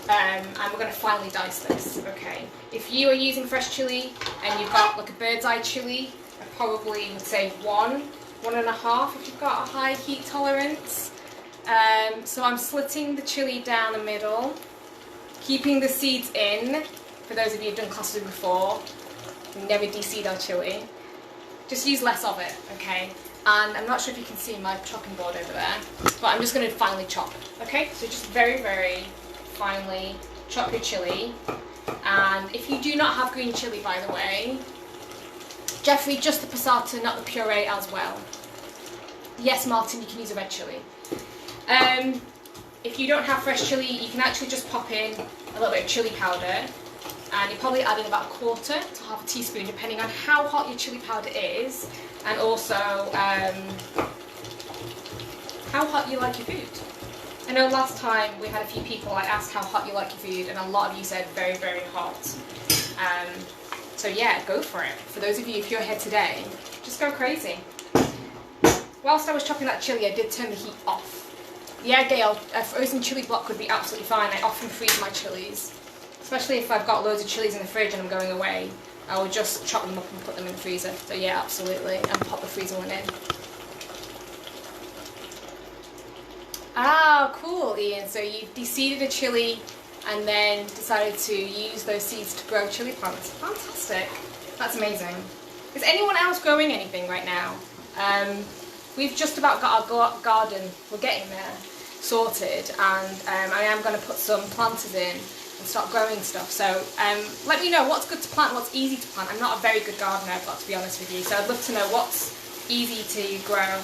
And we're going to finely dice this, okay? If you are using fresh chilli and you've got like a bird's eye chilli, I probably would say 1.5 if you've got a high heat tolerance. So I'm slitting the chilli down the middle, keeping the seeds in. For those of you who've done classes before, we never de-seed our chilli. Just use less of it, okay? And I'm not sure if you can see my chopping board over there, but I'm just going to finely chop, okay? So just very, very finely chop your chilli. And if you do not have green chilli, by the way, Jeffrey, just the passata, not the puree as well. Yes, Martin, you can use a red chilli. If you don't have fresh chilli, you can actually just pop in a little bit of chilli powder, and you're probably adding about 1/4 to 1/2 teaspoon, depending on how hot your chilli powder is, and also how hot you like your food. I know last time we had a few people, I asked how hot you like your food, and a lot of you said very, very hot. So yeah, go for it. For those of you, if you're here today, just go crazy. Whilst I was chopping that chilli, I did turn the heat off. Yeah, Gail, a frozen chilli block would be absolutely fine. I often freeze my chillies, especially if I've got loads of chillies in the fridge and I'm going away. I will just chop them up and put them in the freezer. So yeah, absolutely, and pop the freezer one in. Ah, cool, Ian. So you de-seeded a chili and then decided to use those seeds to grow chili plants. Fantastic. That's amazing. Is anyone else growing anything right now? We've just about got our garden, we're getting there, sorted, and I am going to put some planters in and start growing stuff. So let me know what's good to plant, what's easy to plant. I'm not a very good gardener, I've got to be honest with you, so I'd love to know what's easy to grow.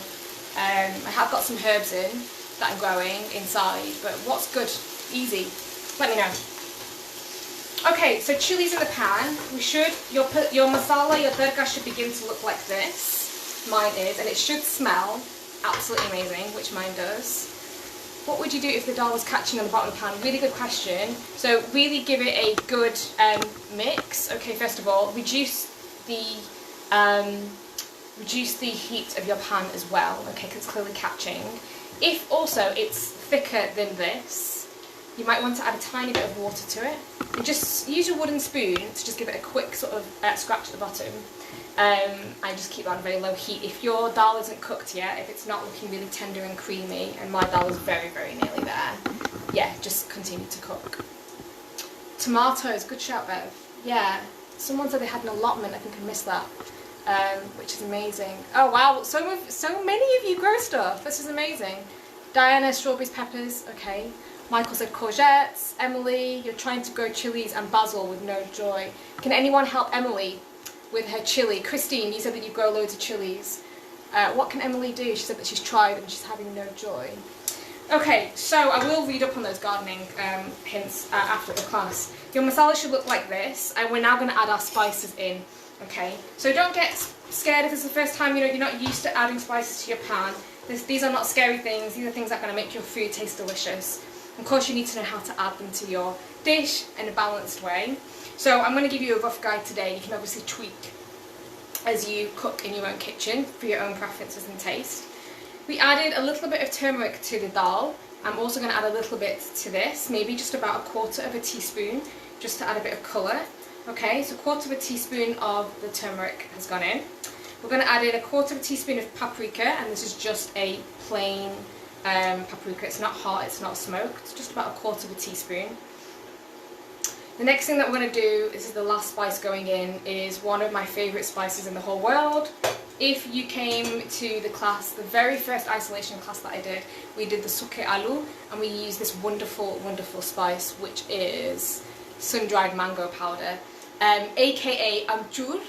I have got some herbs in that I'm growing inside, but what's good, easy? Let me know. Okay, so chili's in the pan. Your masala, your tadka should begin to look like this. Mine is, and it should smell absolutely amazing, which mine does. What would you do if the dal was catching on the bottom of the pan? Really good question. So really give it a good mix. Okay, first of all, reduce the heat of your pan as well. Okay, because it's clearly catching. If also it's thicker than this, you might want to add a tiny bit of water to it. And just use your wooden spoon to just give it a quick sort of scratch at the bottom. I just keep that on very low heat. If your dal isn't cooked yet, if it's not looking really tender and creamy, and my dal is very, very nearly there, yeah, just continue to cook. Tomatoes, good shout, Bev. Yeah, someone said they had an allotment. I think I missed that, which is amazing. Oh wow, so many of you grow stuff. This is amazing. Diana, strawberries, peppers. Okay. Michael said courgettes. Emily, you're trying to grow chilies and basil with no joy. Can anyone help Emily with her chili? Christine, you said that you grow loads of chilies. What can Emily do? She said that she's tried and she's having no joy. Okay, so I will read up on those gardening hints after the class. Your masala should look like this, and we're now going to add our spices in. Okay, so don't get scared if this is the first time you're not used to adding spices to your pan. These are not scary things. These are things that are going to make your food taste delicious. Of course, you need to know how to add them to your dish in a balanced way. So I'm going to give you a rough guide today. You can obviously tweak as you cook in your own kitchen for your own preferences and taste. We added a little bit of turmeric to the dal. I'm also going to add a little bit to this, maybe just about 1/4 teaspoon, just to add a bit of colour. Okay, so 1/4 teaspoon of the turmeric has gone in. We're going to add in 1/4 teaspoon of paprika, and this is just a plain paprika. It's not hot, it's not smoked, it's just about 1/4 teaspoon. The next thing that we're going to do, this is the last spice going in, is one of my favourite spices in the whole world. If you came to the class, the very first isolation class that I did, we did the suke alu, and we used this wonderful, wonderful spice, which is sun-dried mango powder, aka amchur.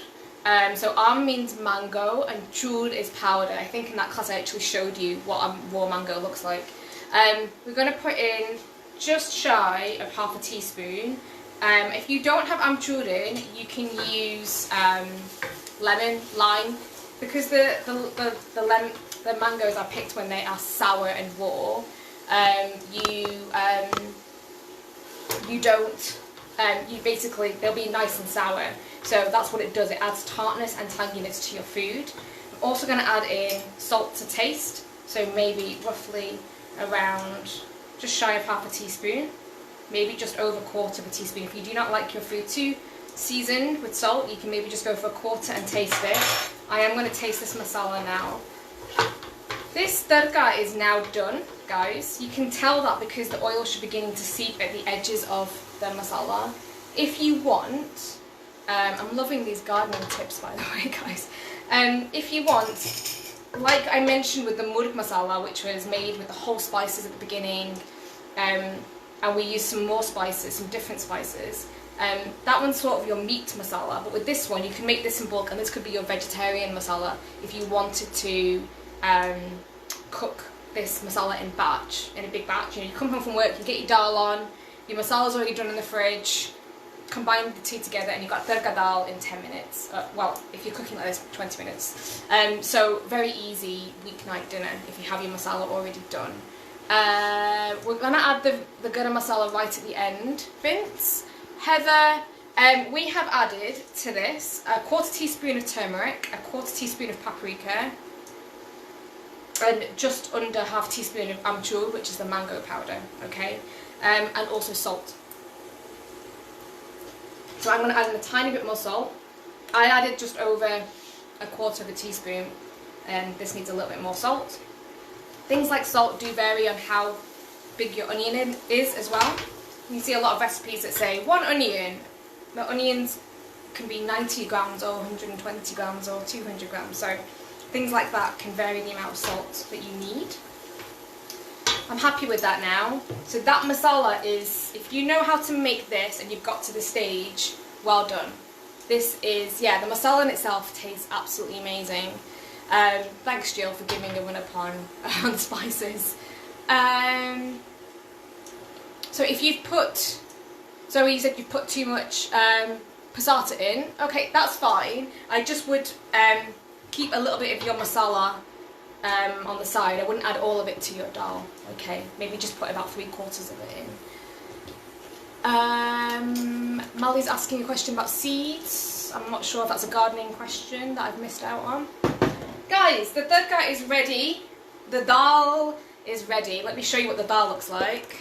So am means mango and chur is powder. I think in that class I actually showed you what raw mango looks like. We're going to put in just shy of 1/2 teaspoon. If you don't have amchur in, you can use lime, because the mangoes are picked when they are sour and raw. You basically, they'll be nice and sour. So that's what it does. It adds tartness and tanginess to your food. I'm also going to add in salt to taste. So maybe roughly around just shy of 1/2 teaspoon. Maybe just over 1/4 teaspoon. If you do not like your food too seasoned with salt, you can maybe just go for 1/4 and taste it. I am going to taste this masala now. This tadka is now done, guys. You can tell that because the oil should be beginning to seep at the edges of the masala. If you want, I'm loving these gardening tips, by the way, guys. If you want, like I mentioned with the murg masala, which was made with the whole spices at the beginning, and we used some more spices, some different spices. That one's sort of your meat masala, but with this one you can make this in bulk, and this could be your vegetarian masala if you wanted to cook this masala in a big batch. You know, you come home from work, you get your dal on, your masala's already done in the fridge, combine the two together and you've got tadka dal in 10 minutes. Well, if you're cooking like this, 20 minutes. So very easy weeknight dinner if you have your masala already done. We're going to add the garam masala right at the end. Vince, Heather, we have added to this 1/4 teaspoon of turmeric, 1/4 teaspoon of paprika, and just under 1/2 teaspoon of amchur, which is the mango powder, okay, and also salt. So I'm going to add in a tiny bit more salt. I added just over 1/4 teaspoon, and this needs a little bit more salt. Things like salt do vary on how big your onion is as well. You see a lot of recipes that say 1 onion. The onions can be 90 grams or 120 grams or 200 grams. So things like that can vary the amount of salt that you need. I'm happy with that now. So that masala is, if you know how to make this and you've got to this stage, well done. This is, yeah, the masala in itself tastes absolutely amazing. Thanks Jill for giving a run up on spices. So if you've put, so you said you've put too much passata in, okay, that's fine. I just would keep a little bit of your masala on the side. I wouldn't add all of it to your dal, okay? Maybe just put about 3/4 of it in. Molly's asking a question about seeds. I'm not sure if that's a gardening question that I've missed out on. Guys, the tadka is ready. The dal is ready. Let me show you what the dal looks like.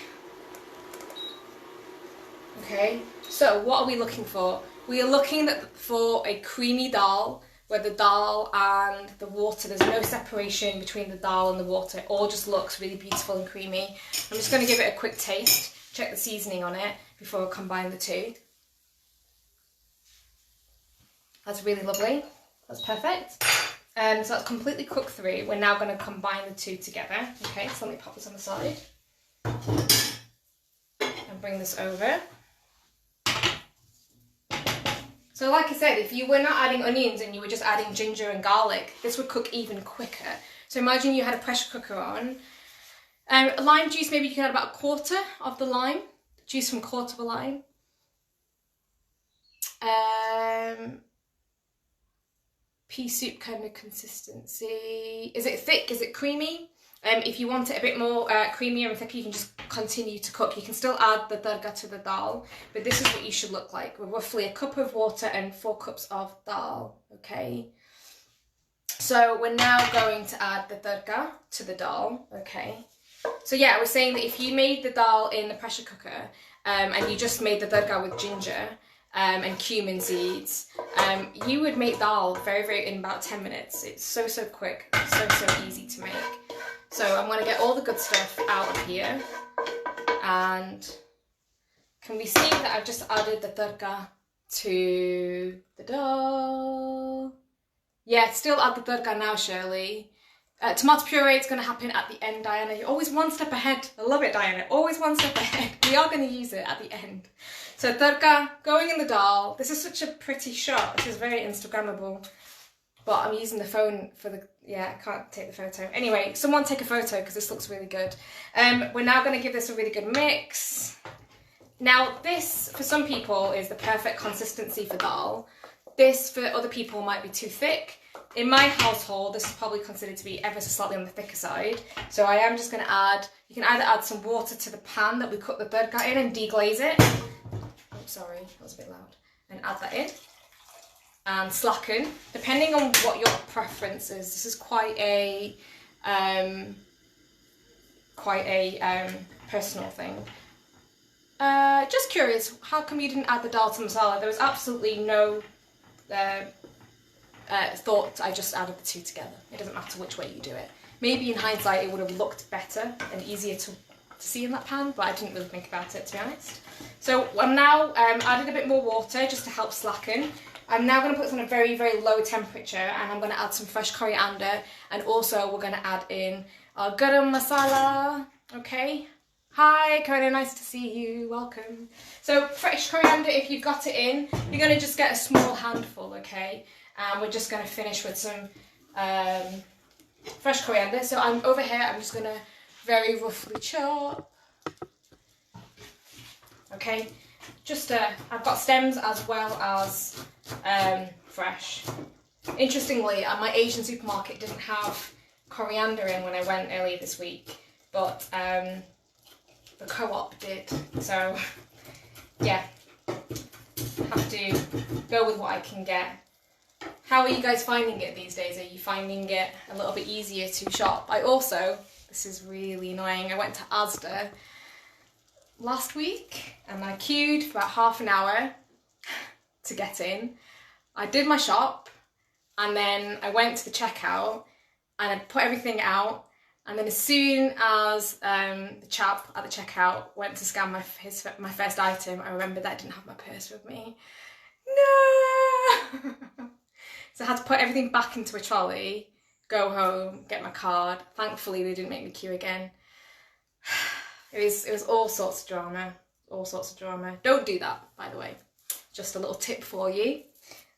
Okay, so what are we looking for? We are looking for a creamy dal where the dal and the water, there's no separation between the dal and the water. It all just looks really beautiful and creamy. I'm just going to give it a quick taste, check the seasoning on it before I combine the two. That's really lovely. That's perfect. So that's completely cooked through. We're now going to combine the two together. Okay, so let me pop this on the side and bring this over. So like I said, if you were not adding onions and you were just adding ginger and garlic, this would cook even quicker. So imagine you had a pressure cooker on. Lime juice, maybe you can add about 1/4 of the lime, juice from 1/4 of a lime. Pea soup kind of consistency. Is it thick? Is it creamy? If you want it a bit more creamier and thicker, you can just continue to cook. You can still add the tadka to the dal, but this is what you should look like. With roughly 1 cup of water and 4 cups of dal, okay? So we're now going to add the tadka to the dal, okay? So yeah, I was saying that if you made the dal in the pressure cooker and you just made the tadka with ginger and cumin seeds, you would make dal in about 10 minutes. It's so quick, so easy to make. So I'm going to get all the good stuff out of here, and can we see that I've just added the tadka to the dal? Yeah, still add the tadka now, Shirley. Tomato puree, it's going to happen at the end, Diana. You're always one step ahead. I love it, Diana. Always one step ahead. We are going to use it at the end. So tadka going in the dal. This is such a pretty shot. This is very Instagrammable. But I'm using the phone for the, yeah, I can't take the photo. Anyway, someone take a photo because this looks really good. We're now going to give this a really good mix. Now this, for some people, is the perfect consistency for dal. This, for other people, might be too thick. In my household, this is probably considered to be ever so slightly on the thicker side. So I am just going to add, you can either add some water to the pan that we cook the tadka in and deglaze it. Oh, sorry, that was a bit loud. And add that in. And slacken, depending on what your preference is. This is quite a personal thing. Just curious, how come you didn't add the dal to masala? There was absolutely no thought. I just added the two together. It doesn't matter which way you do it. Maybe in hindsight it would have looked better and easier to see in that pan, but I didn't really think about it, to be honest. So I'm now added a bit more water just to help slacken. I'm now going to put this on a very low temperature, and I'm going to add some fresh coriander, and also we're going to add in our garam masala. Okay, hi Kona, nice to see you, welcome. So fresh coriander, if you've got it in, you're going to just get a small handful, okay? And we're just going to finish with some fresh coriander. So I'm over here, I'm just going to very roughly chop. Okay, just I've got stems as well as fresh. Interestingly, my Asian supermarket didn't have coriander in when I went earlier this week, but the co-op did. So yeah, have to go with what I can get. How are you guys finding it these days? Are you finding it a little bit easier to shop? I also, this is really annoying, I went to Asda last week and I queued for about half an hour to get in. I did my shop and then I went to the checkout and I put everything out And then as soon as the chap at the checkout went to scan my first item, I remembered that I didn't have my purse with me. No! So I had to put everything back into a trolley, go home, get my card. Thankfully, they didn't make me queue again. It was all sorts of drama. All sorts of drama. Don't do that, by the way. Just a little tip for you.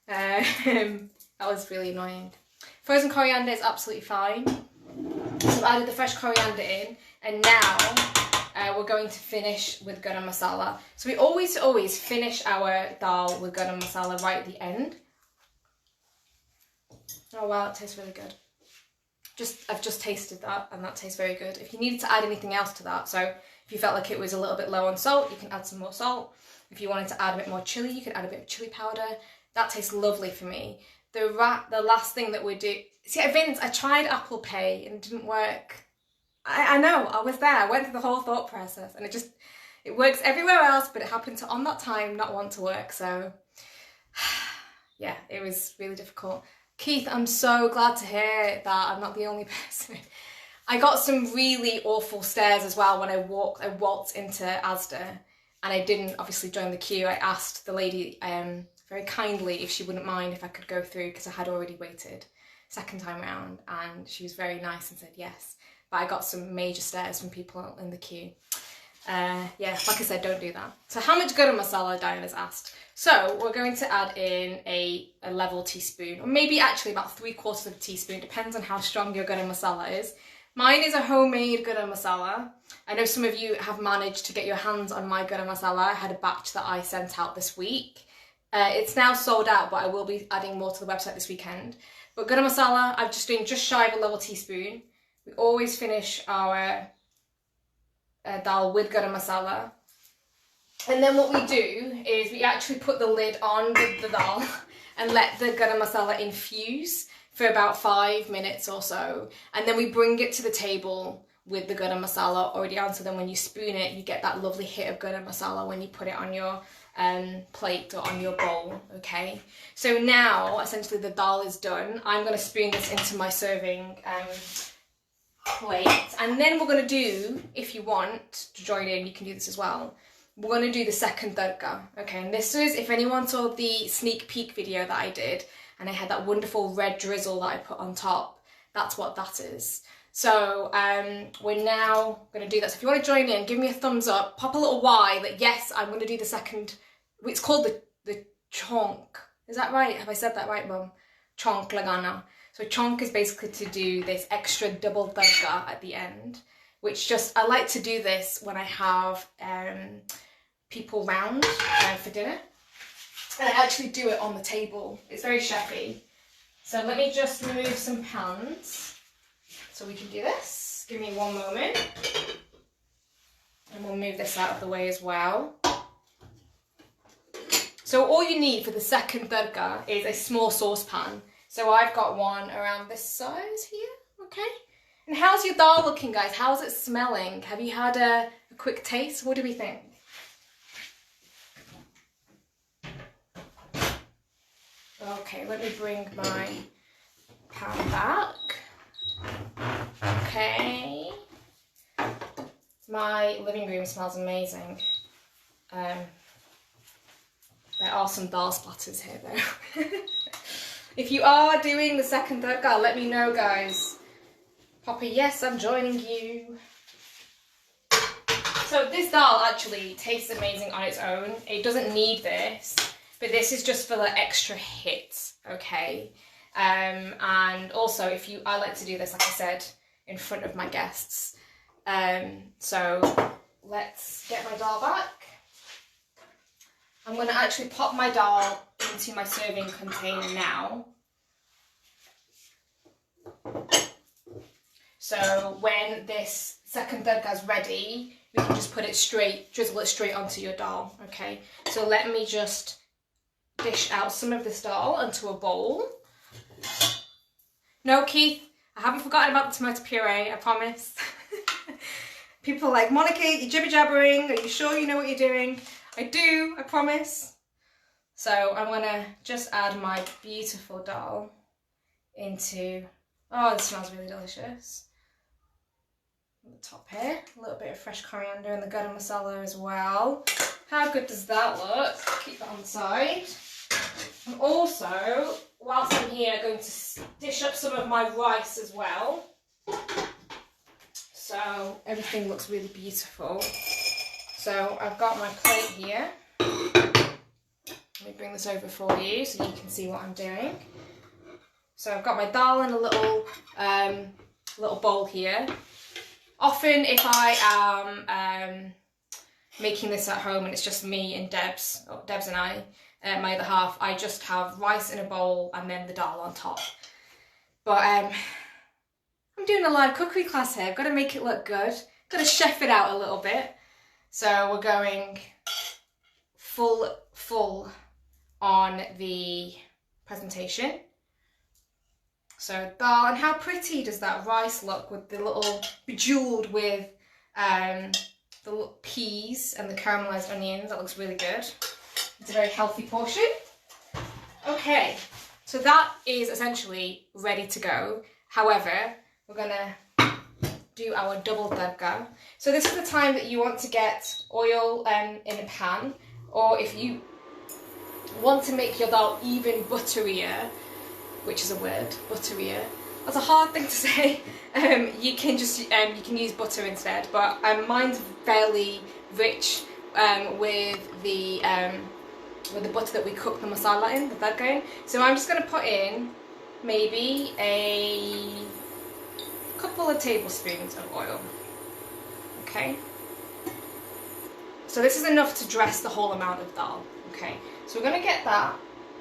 That was really annoying. Frozen coriander is absolutely fine. So I've added the fresh coriander in, and now we're going to finish with garam masala. So we always finish our dal with garam masala right at the end. Oh wow, it tastes really good. I've just tasted that, and that tastes very good. If you needed to add anything else to that, so if you felt like it was a little bit low on salt, you can add some more salt. If you wanted to add a bit more chilli, you could add a bit of chilli powder. That tastes lovely for me. The last thing that we do... See, Vince, I tried Apple Pay and it didn't work. I know, I was there. I went through the whole thought process, and it works everywhere else, but it happened to, on that time, not want to work. So, yeah, it was really difficult. Keith, I'm so glad to hear that I'm not the only person. I got some really awful stares as well when I waltzed into Asda, and I didn't obviously join the queue. I asked the lady very kindly if she wouldn't mind if I could go through, because I had already waited second time round, and she was very nice and said yes. But I got some major stares from people in the queue. Yeah, like I said, don't do that. So how much garam masala, Diana's asked. So we're going to add in a level teaspoon, or maybe actually about 3/4 of a teaspoon, depends on how strong your garam masala is. Mine is a homemade garam masala. I know some of you have managed to get your hands on my garam masala. I had a batch that I sent out this week. It's now sold out, but I will be adding more to the website this weekend. But garam masala, I'm just doing just shy of a level teaspoon. We always finish our dal with garam masala. And then what we do is we actually put the lid on the dal and let the garam masala infuse for about 5 minutes or so. And then we bring it to the table with the garam masala already on. So then when you spoon it, you get that lovely hit of garam masala when you put it on your plate or on your bowl, okay? So now, essentially the dal is done. I'm gonna spoon this into my serving plate. And then we're gonna do, if you want to join in, you can do this as well. We're gonna do the second tadka, okay? And this was, if anyone saw the sneak peek video that I did, and I had that wonderful red drizzle that I put on top, that's what that is. So we're now gonna do that. So if you wanna join in, give me a thumbs up, pop a little Y, that yes, I'm gonna do the second, it's called the chonk. Is that right? Have I said that right, Mum? Chonk lagana. So chonk is basically to do this extra double tadka at the end, which just, I like to do this when I have people round for dinner. And I actually do it on the table. It's very chefy. So let me just move some pans so we can do this. Give me one moment. And we'll move this out of the way as well. So all you need for the second tadka is a small saucepan. So I've got one around this size here, okay? And how's your dal looking, guys? How's it smelling? Have you had a quick taste? What do we think? Okay, let me bring my pan back. Okay. My living room smells amazing. There are some dal splatters here though. If you are doing the second tadka, let me know, guys. Poppy, yes, I'm joining you. So this dal actually tastes amazing on its own. It doesn't need this, but this is just for the extra hit, okay? And also, I like to do this, like I said, in front of my guests. So let's get my dal back. I'm going to actually pop my dal into my serving container now. So when this second tadka is ready, we can just put it straight, drizzle it straight onto your dal, okay? So let me just dish out some of this dal into a bowl. No, Keith, I haven't forgotten about the tomato puree, I promise. People are like, Monica, you're jibber-jabbering, are you sure you know what you're doing? I do, I promise. So I'm gonna just add my beautiful dal into, oh, this smells really delicious. on the top here. A little bit of fresh coriander and the garam masala as well. How good does that look? Keep that on the side. And also, whilst I'm here, I'm going to dish up some of my rice as well. So everything looks really beautiful. So I've got my plate here. Let me bring this over for you so you can see what I'm doing. So I've got my dal in a little bowl here. Often if I am making this at home and it's just me and Debs and I, my other half, I just have rice in a bowl and then the dal on top. But I'm doing a live cookery class here. I've got to make it look good. Got to chef it out a little bit. So we're going full on the presentation. So dal, and how pretty does that rice look with the little bejeweled with the little peas and the caramelised onions. That looks really good. It's a very healthy portion. Okay, so that is essentially ready to go. However, we're gonna do our double tadka. So this is the time that you want to get oil in a pan, or if you want to make your dal even butterier, which is a word, butterier. That's a hard thing to say. You can just you can use butter instead, but mine's fairly rich with the butter that we cook the masala in, the tadka in. So I'm just going to put in maybe a couple of tablespoons of oil. Okay. So this is enough to dress the whole amount of dal. Okay. So we're going to get that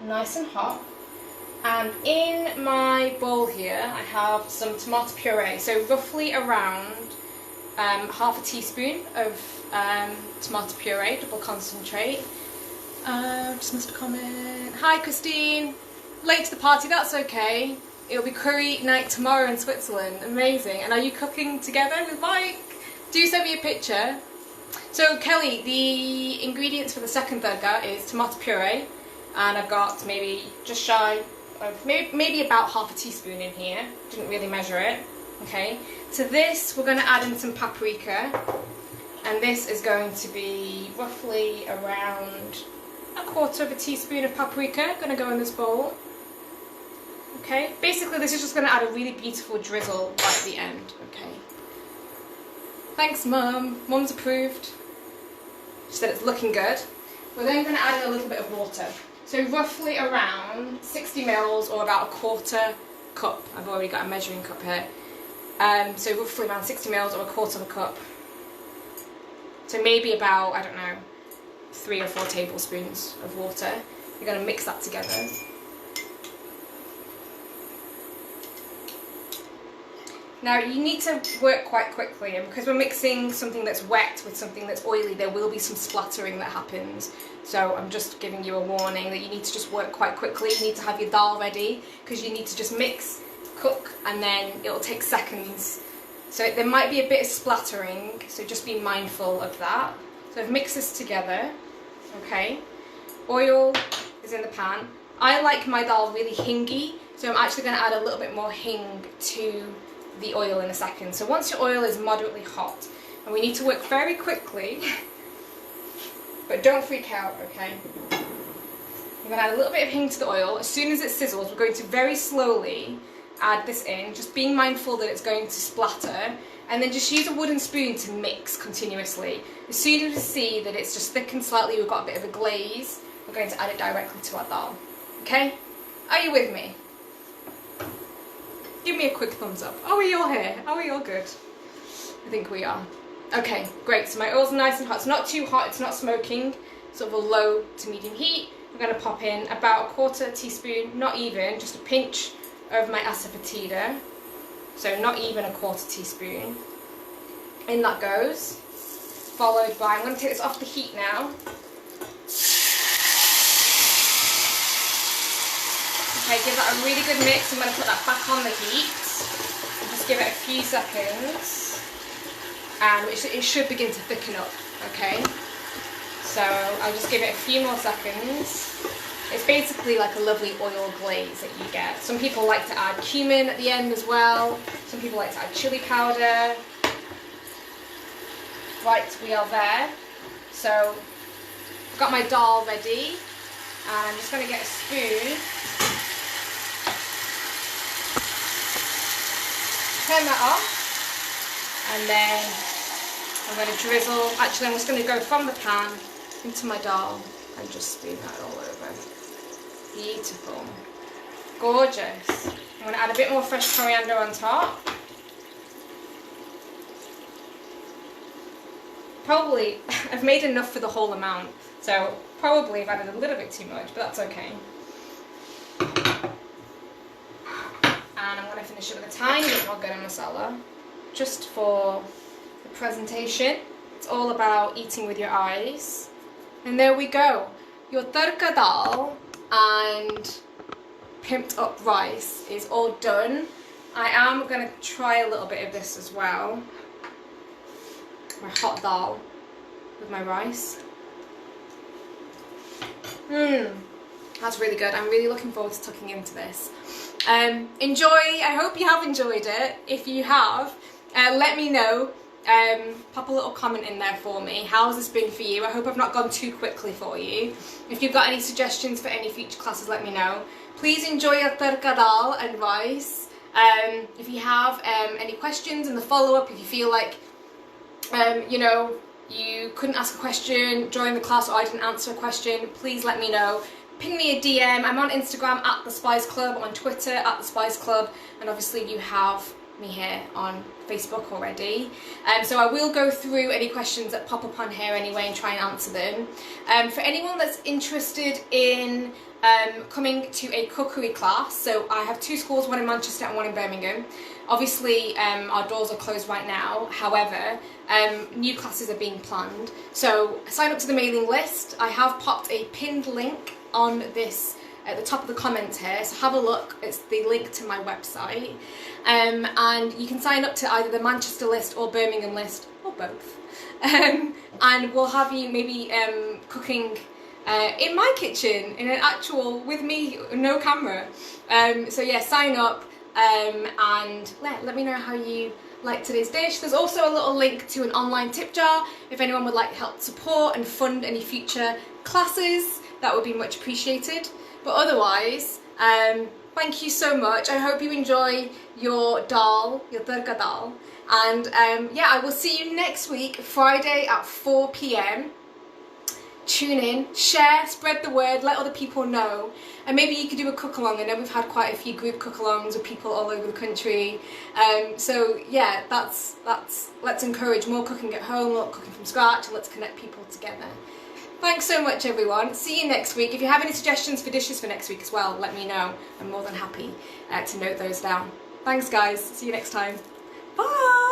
nice and hot. And in my bowl here, I have some tomato puree. So roughly around half a teaspoon of tomato puree, double concentrate. Just missed a comment. Hi Christine, late to the party, that's okay. It'll be curry night tomorrow in Switzerland, amazing. And are you cooking together with Mike? Do send me a picture. So Kelly, the ingredients for the second tadka is tomato puree, and I've got maybe just shy of maybe about half a teaspoon in here. Didn't really measure it. Okay. To this we're going to add in some paprika, and this is going to be roughly around a quarter of a teaspoon of paprika. Going to go in this bowl. Okay. Basically, this is just going to add a really beautiful drizzle right at the end. Okay. Thanks, Mum. Mum's approved. She said it's looking good. We're then going to add in a little bit of water. So roughly around 60 mils or about a quarter cup. I've already got a measuring cup here. So roughly around 60 mils or a quarter of a cup. So maybe about, I don't know, 3 or 4 tablespoons of water. You're going to mix that together. Now you need to work quite quickly, and because we're mixing something that's wet with something that's oily, there will be some splattering that happens. So I'm just giving you a warning that you need to just work quite quickly. You need to have your dal ready, because you need to just mix, cook, and then it'll take seconds. So there might be a bit of splattering, so just be mindful of that. So I've mixed this together, okay. Oil is in the pan. I like my dal really hingy, so I'm actually going to add a little bit more hing to the oil in a second. So once your oil is moderately hot, and we need to work very quickly, but don't freak out, okay? We're going to add a little bit of hing to the oil. As soon as it sizzles, we're going to very slowly add this in, just being mindful that it's going to splatter, and then just use a wooden spoon to mix continuously. As soon as we see that it's just thickened slightly, we've got a bit of a glaze, we're going to add it directly to our dal. Okay? Are you with me? Give me a quick thumbs up. Are we all here? Are we all good? I think we are. Okay, great. So my oil's nice and hot. It's not too hot, it's not smoking. Sort of a low to medium heat. We're going to pop in about a quarter teaspoon, not even, just a pinch of my asafoetida. So not even a quarter teaspoon. In that goes. Followed by, I'm going to take this off the heat now. Okay, give that a really good mix. I'm going to put that back on the heat. Just give it a few seconds. And it should begin to thicken up, okay? So I'll just give it a few more seconds. It's basically like a lovely oil glaze that you get. Some people like to add cumin at the end as well. Some people like to add chili powder. Right, we are there. So I've got my dal ready, and I'm just going to get a spoon, turn that off, and then I'm going to drizzle. Actually, I'm just going to go from the pan into my dal and just spoon that all over. Beautiful. Gorgeous. I'm going to add a bit more fresh coriander on top. Probably, I've made enough for the whole amount, so probably I've added a little bit too much, but that's okay. And I'm going to finish it with a tiny bit more garam masala, just for the presentation. It's all about eating with your eyes. And there we go. Your tadka dal and pimped up rice is all done. I am going to try a little bit of this as well. My hot dal with my rice. That's really good. I'm really looking forward to tucking into this. Enjoy. I hope you have enjoyed it. If you have, let me know. Pop a little comment in there for me. How has this been for you? I hope I've not gone too quickly for you. If you've got any suggestions for any future classes, let me know. Please enjoy your tadka dal and rice. If you have any questions in the follow-up, if you feel like you know, you couldn't ask a question during the class or I didn't answer a question, please let me know. Ping me a DM. I'm on Instagram at The Spice Club, on Twitter at The Spice Club, and obviously you have me here on Facebook already. So I will go through any questions that pop up on here anyway and try and answer them. For anyone that's interested in coming to a cookery class, so I have two schools, one in Manchester and one in Birmingham. Obviously our doors are closed right now, however new classes are being planned, so sign up to the mailing list. I have popped a pinned link on this at the top of the comments here, so have a look. It's the link to my website, and you can sign up to either the Manchester list or Birmingham list, or both, and we'll have you maybe cooking in my kitchen, in an actual, with me, no camera. So yeah, sign up and let me know how you like today's dish. There's also a little link to an online tip jar if anyone would like help support and fund any future classes. That would be much appreciated. But otherwise, thank you so much. I hope you enjoy your dal, your tadka dal. And yeah, I will see you next week, Friday at 4 PM. Tune in, share, spread the word, let other people know, and maybe you could do a cook along. I know we've had quite a few group cook alongs with people all over the country, so yeah, let's encourage more cooking at home, more cooking from scratch, and let's connect people together. Thanks so much everyone, see you next week. If you have any suggestions for dishes for next week as well, let me know. I'm more than happy to note those down. Thanks guys, see you next time, bye.